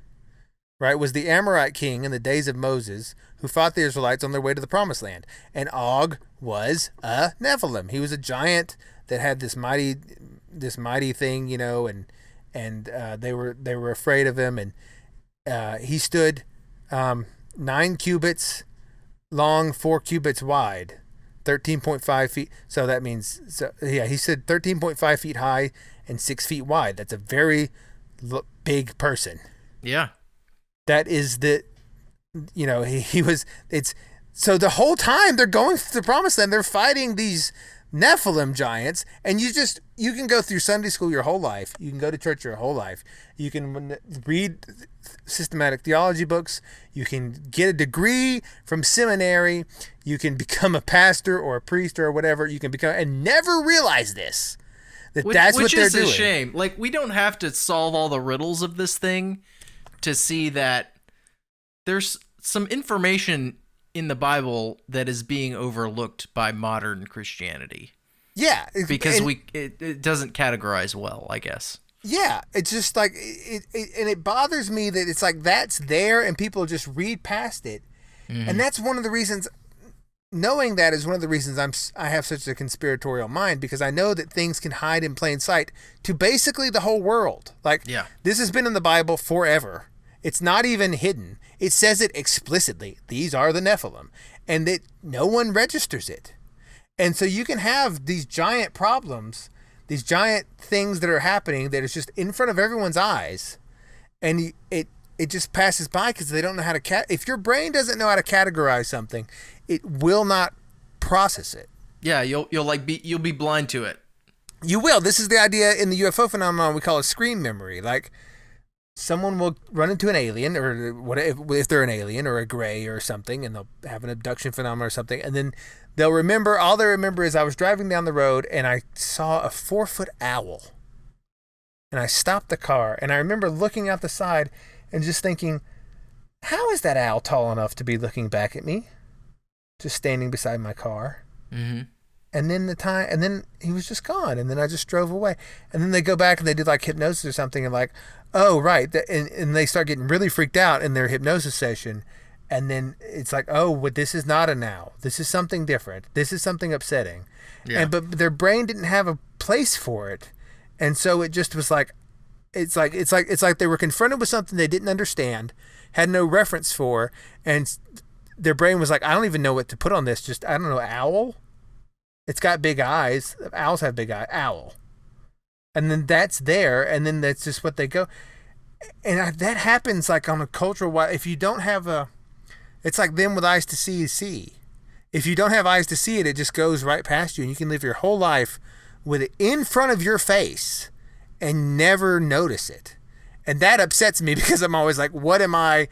right, was the Amorite king in the days of Moses, who fought the Israelites on their way to the Promised Land. And Og was a Nephilim. He was a giant that had this mighty thing, and they were afraid of him, and he stood 9 cubits long, 4 cubits wide, 13.5 feet. So that means, he said 13.5 feet high and 6 feet wide. That's a very big person. Yeah. That is he was, so the whole time they're going through the Promised Land, they're fighting these Nephilim giants, and you can go through Sunday school your whole life. You can go to church your whole life. You can read systematic theology books. You can get a degree from seminary. You can become a pastor or a priest or whatever. You can become, and never realize this. That's what they're doing. Which is a shame. Like, we don't have to solve all the riddles of this thing to see that there's some information in the Bible that is being overlooked by modern Christianity. Yeah. Because it doesn't categorize well, I guess. Yeah. It's just like, it bothers me that it's like that's there and people just read past it. Mm-hmm. And that's one of the reasons, knowing that is one of the reasons I have such a conspiratorial mind, because I know that things can hide in plain sight to basically the whole world. Like, This has been in the Bible forever. It's not even hidden. It says it explicitly. These are the Nephilim. And that no one registers it. And so you can have these giant problems, these giant things that are happening that is just in front of everyone's eyes. And it just passes by because they don't know how to if your brain doesn't know how to categorize something, it will not process it. Yeah, you'll be blind to it. You will. This is the idea in the UFO phenomenon we call a screen memory. Like, someone will run into an alien, or what if they're an alien or a gray or something, and they'll have an abduction phenomenon or something, and then they'll remember, all they remember is I was driving down the road and I saw a 4-foot owl. And I stopped the car, and I remember looking out the side and just thinking, how is that owl tall enough to be looking back at me? Just standing beside my car. Mm-hmm. And then he was just gone, and then I just drove away. And then they go back and they do like hypnosis or something, and like, oh, right. And they start getting really freaked out in their hypnosis session. And then it's like, oh, well, this is not an owl. This is something different. This is something upsetting. Yeah. But their brain didn't have a place for it. And so it just was like, it's like they were confronted with something they didn't understand, had no reference for, and their brain was like, I don't even know what to put on this. Just, I don't know, owl? It's got big eyes. Owls have big eyes. Owl. And then that's there, and then that's just what they go. And that happens like on a cultural wide. If you don't have it's like them with eyes to see. If you don't have eyes to see it, it just goes right past you, and you can live your whole life with it in front of your face and never notice it. And that upsets me because I'm always like, what am I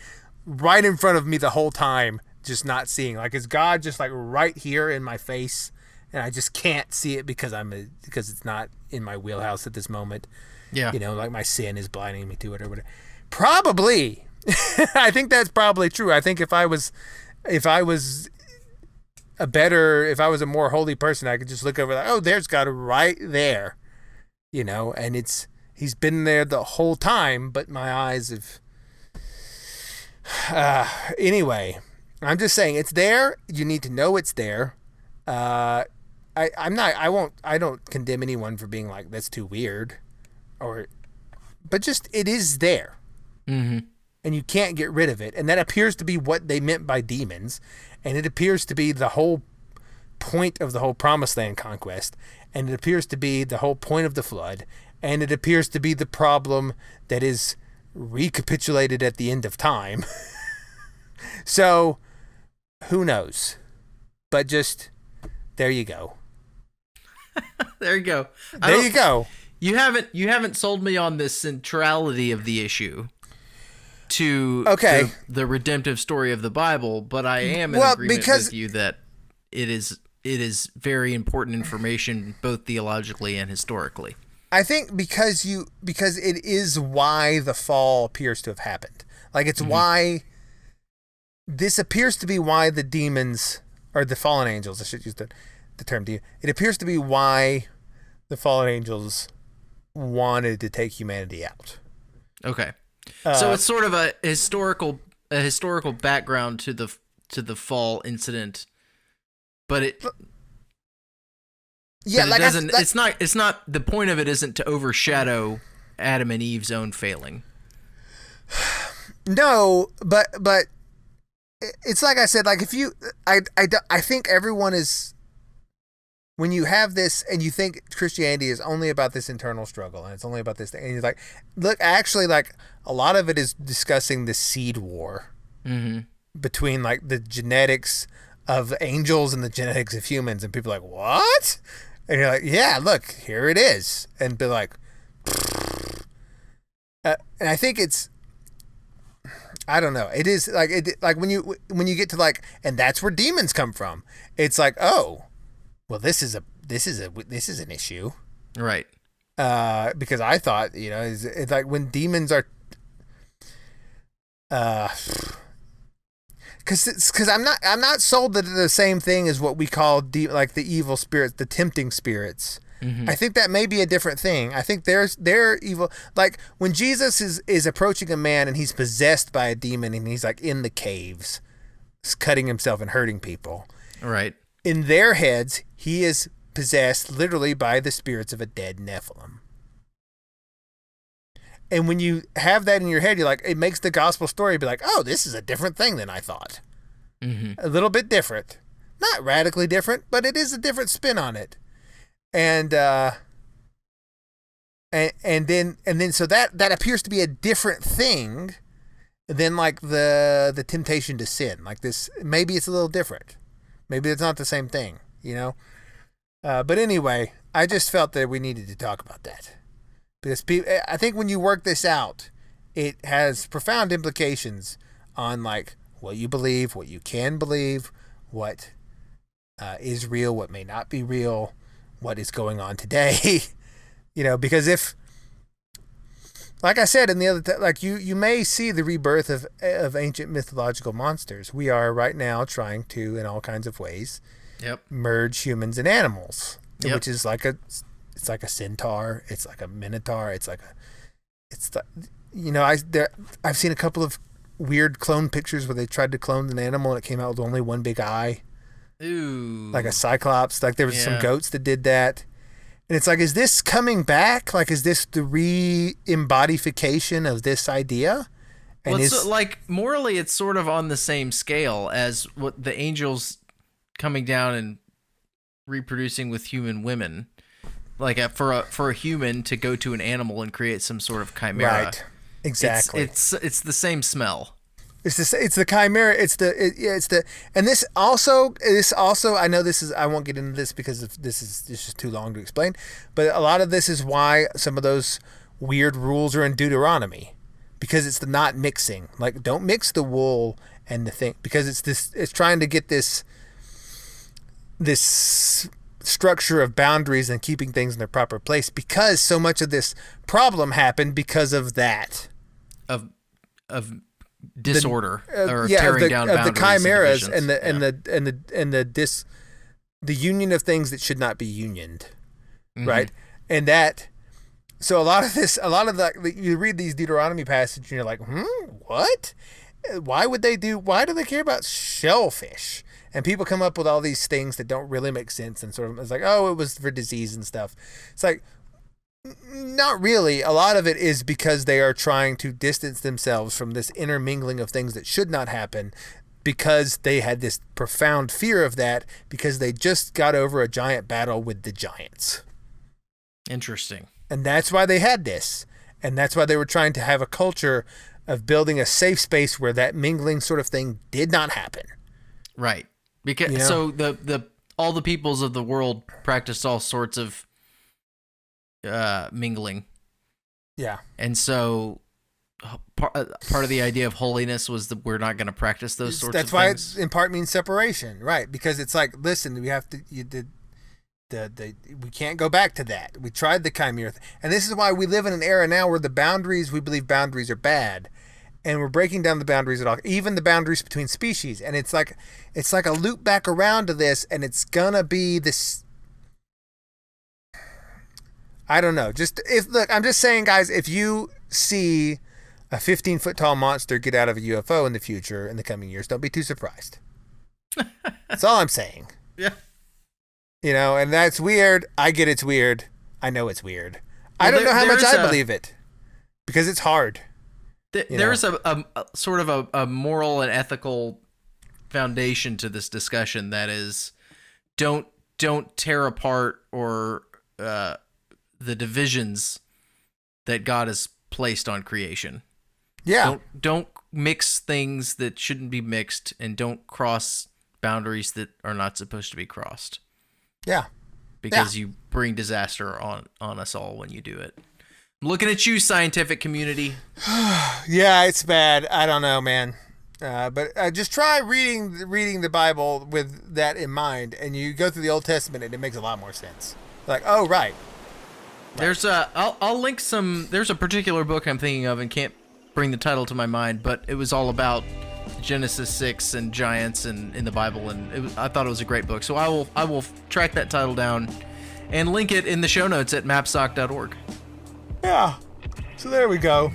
right in front of me the whole time just not seeing? Like, is God just like right here in my face and I just can't see it because it's not in my wheelhouse at this moment? Yeah. You know, like my sin is blinding me to it or whatever. Probably. I think that's probably true. I think if I was a more holy person, I could just look over like, oh, there's God right there, you know, and he's been there the whole time, but my eyes have, anyway, I'm just saying it's there. You need to know it's there. I don't condemn anyone for being like, that's too weird, but just, it is there. Mm-hmm. And you can't get rid of it. And that appears to be what they meant by demons. And it appears to be the whole point of the whole Promised Land conquest. And it appears to be the whole point of the flood. And it appears to be the problem that is recapitulated at the end of time. So, who knows? But just, there you go. There you go. There you go. You haven't sold me on the centrality of the issue to the redemptive story of the Bible, but I am in agreement with you that it is very important information, both theologically and historically. I think because it is why the fall appears to have happened. Like, it's why this appears to be why the demons, or the fallen angels, I should use the term demon. It appears to be why the fallen angels wanted to take humanity out. Okay. So it's sort of a historical background to the fall incident, but it's not the point of it isn't to overshadow Adam and Eve's own failing. No, but it's like I said, like I think everyone is, when you have this and you think Christianity is only about this internal struggle and it's only about this thing, and you're like, look, actually, like, a lot of it is discussing the seed war between like the genetics of angels and the genetics of humans, and people are like, what? And you're like, yeah, look, here it is, and be like, and I think it's, I don't know, it is like when you get to like, and that's where demons come from. It's like, oh, well, this is an issue, right? Because I thought, you know, it's like when demons are, because I'm not sold that they're the same thing as what we call like the evil spirits, the tempting spirits. I think that may be a different thing. I think they're evil. Like when Jesus is approaching a man and he's possessed by a demon and he's like in the caves, cutting himself and hurting people. Right. In their heads, he is possessed literally by the spirits of a dead Nephilim. And when you have that in your head, you're like, it makes the gospel story be like, oh, this is a different thing than I thought. A little bit different. Not radically different, but it is a different spin on it. And then so that appears to be a different thing than like the temptation to sin. Like this, maybe it's a little different. Maybe it's not the same thing, you know? But anyway, I just felt that we needed to talk about that. Because I think when you work this out, it has profound implications on like what you believe, what you can believe, what is real, what may not be real, what is going on today. Because if, like I said in the other, like you may see the rebirth of ancient mythological monsters. We are right now trying to, in all kinds of ways, merge humans and animals, which is it's like a centaur, it's like a minotaur, I've seen a couple of weird clone pictures where they tried to clone an animal and it came out with only one big eye. Ooh. Like a cyclops. Like there was some goats that did that. And it's like, is this coming back? Like, is this the re-embodification of this idea? And it's like, morally, it's sort of on the same scale as what the angels coming down and reproducing with human women. Like for a human to go to an animal and create some sort of chimera. Right. Exactly. It's the same smell. It's the chimera. And this also, I know this is, I won't get into this because this is just too long to explain, but a lot of this is why some of those weird rules are in Deuteronomy, because it's the not mixing. Like, don't mix the wool and the thing, because it's trying to get this structure of boundaries and keeping things in their proper place, because so much of this problem happened because of that. Of disorder or tearing down boundaries, the chimeras and the union of things that should not be unioned, right? And that, so a lot of you read these Deuteronomy passages and you're like, what? Why do they care about shellfish? And people come up with all these things that don't really make sense, and sort of, it's like, oh, it was for disease and stuff. It's like, not really. A lot of it is because they are trying to distance themselves from this intermingling of things that should not happen, because they had this profound fear of that, because they just got over a giant battle with the giants. Interesting. And that's why they had this. And that's why they were trying to have a culture of building a safe space where that mingling sort of thing did not happen. Right. Because so all the peoples of the world practiced all sorts of mingling. Yeah. And so part of the idea of holiness was that we're not going to practice those sorts of things. That's why it in part means separation, right? Because it's like, listen, we have to, we can't go back to that. We tried the chimera, and this is why we live in an era now where we believe boundaries are bad, and we're breaking down the boundaries at all, even the boundaries between species. And it's like a loop back around to this, and it's gonna be this. I don't know. I'm just saying, guys, if you see a 15-foot tall monster get out of a UFO in the future, in the coming years, don't be too surprised. That's all I'm saying. Yeah. And that's weird. I get it's weird. I know it's weird. Well, I don't know how much I believe it, because it's hard. There's a sort of a moral and ethical foundation to this discussion that is, don't tear apart or the divisions that God has placed on creation. Yeah. Don't mix things that shouldn't be mixed, and don't cross boundaries that are not supposed to be crossed. Yeah. Because you bring disaster on us all when you do it. I'm looking at you, scientific community. Yeah, it's bad. I don't know, man. But just try reading the Bible with that in mind, and you go through the Old Testament, and it makes a lot more sense. Like, oh, right. There's I'll link some. There's a particular book I'm thinking of and can't bring the title to my mind, but it was all about Genesis 6 and giants and in the Bible, and I thought it was a great book. So I will track that title down and link it in the show notes at mapsoc.org. Yeah. So there we go.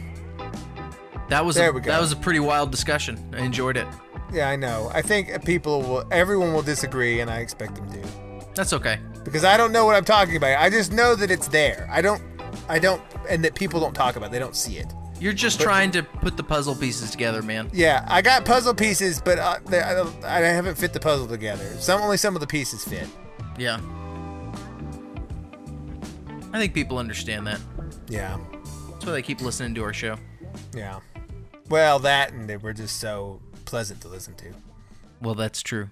That was a pretty wild discussion. I enjoyed it. Yeah, I know. I think everyone will disagree, and I expect them to. That's okay. Because I don't know what I'm talking about. I just know that it's there. I don't, and that people don't talk about it. They don't see it. You're just trying to put the puzzle pieces together, man. Yeah, I got puzzle pieces, but I haven't fit the puzzle together. Only some of the pieces fit. Yeah. I think people understand that. Yeah. That's why they keep listening to our show. Yeah. Well, that, and they were just so pleasant to listen to. Well, that's true.